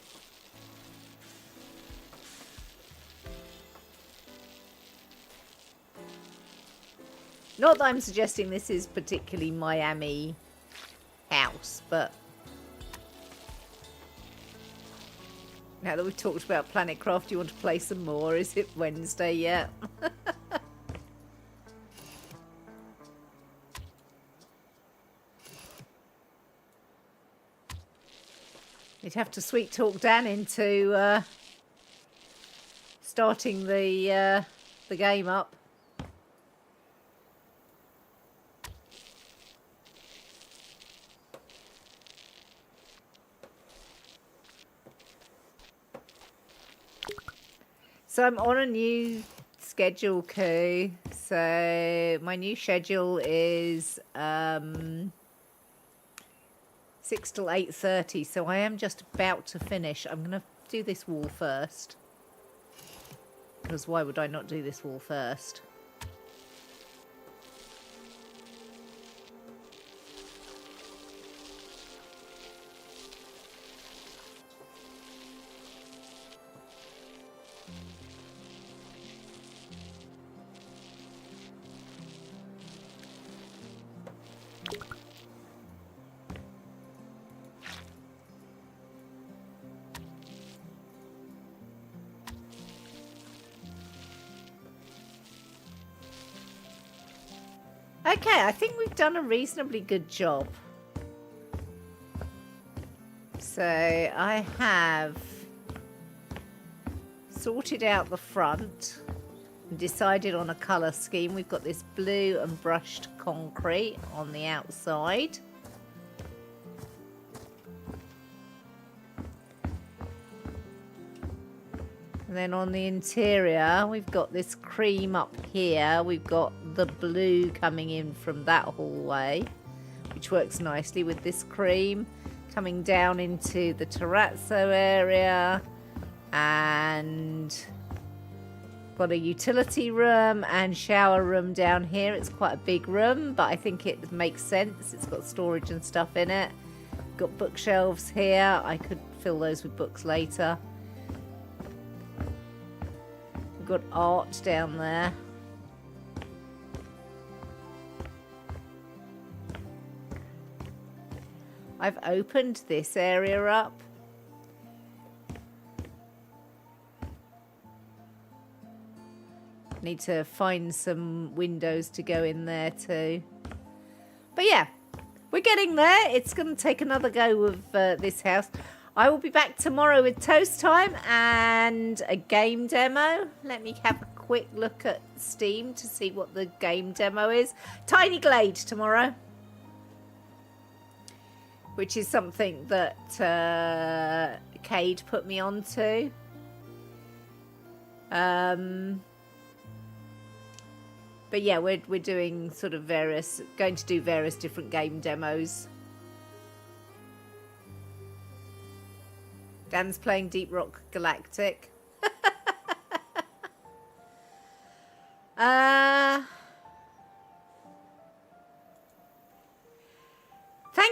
Not that I'm suggesting this is particularly Miami house, but now that we've talked about Planet Craft, do you want to play some more? Is it Wednesday yet? You'd have to sweet talk Dan into starting the game up. So I'm on a new schedule, Koo. So my new schedule is 6 till 8:30, so I am just about to finish. I'm going to do this wall first. Because why would I not do this wall first? Okay, I think we've done a reasonably good job. So I have sorted out the front and decided on a colour scheme. We've got this blue and brushed concrete on the outside. And then on the interior, we've got this cream up here. We've got the blue coming in from that hallway, which works nicely with this cream. Coming down into the terrazzo area. And got a utility room and shower room down here. It's quite a big room, but I think it makes sense. It's got storage and stuff in it. Got bookshelves here. I could fill those with books later. Got art down there. I've opened this area up. Need to find some windows to go in there too. But yeah, we're getting there. It's going to take another go of this house. I will be back tomorrow with Toast Time and a game demo. Let me have a quick look at Steam to see what the game demo is. Tiny Glade tomorrow, which is something that Cade put me onto. But yeah, we're doing sort of going to do various different game demos. Dan's playing Deep Rock Galactic. Thank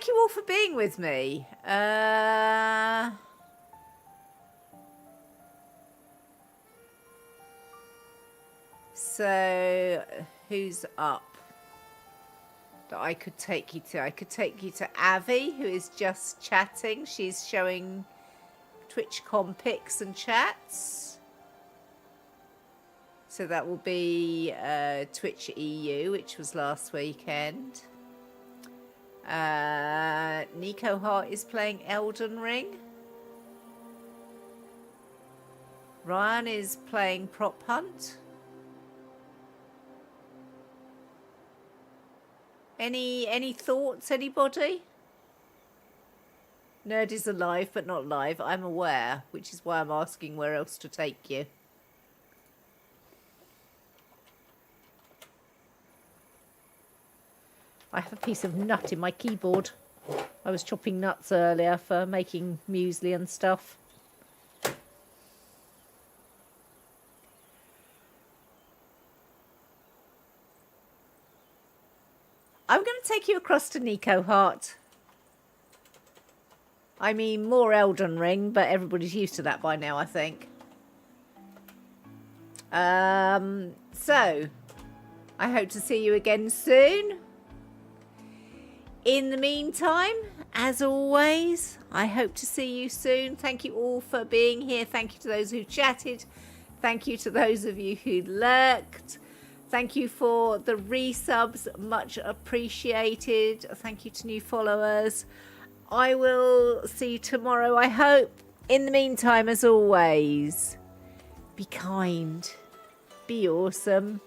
you all for being with me. So, who's up that I could take you to? I could take you to Avi, who is just chatting. She's showing TwitchCon pics and chats. So that will be Twitch EU, which was last weekend. Nico Hart is playing Elden Ring. Ryan is playing Prop Hunt. Any thoughts, anybody? Nerd is alive, but not live. I'm aware, which is why I'm asking where else to take you. I have a piece of nut in my keyboard. I was chopping nuts earlier for making muesli and stuff. I'm going to take you across to Nico Hart. I mean, more Elden Ring, but everybody's used to that by now, I think. So, I hope to see you again soon. In the meantime, as always, I hope to see you soon. Thank you all for being here. Thank you to those who chatted. Thank you to those of you who lurked. Thank you for the resubs, much appreciated. Thank you to new followers. I will see you tomorrow, I hope. In the meantime, as always, be kind, be awesome.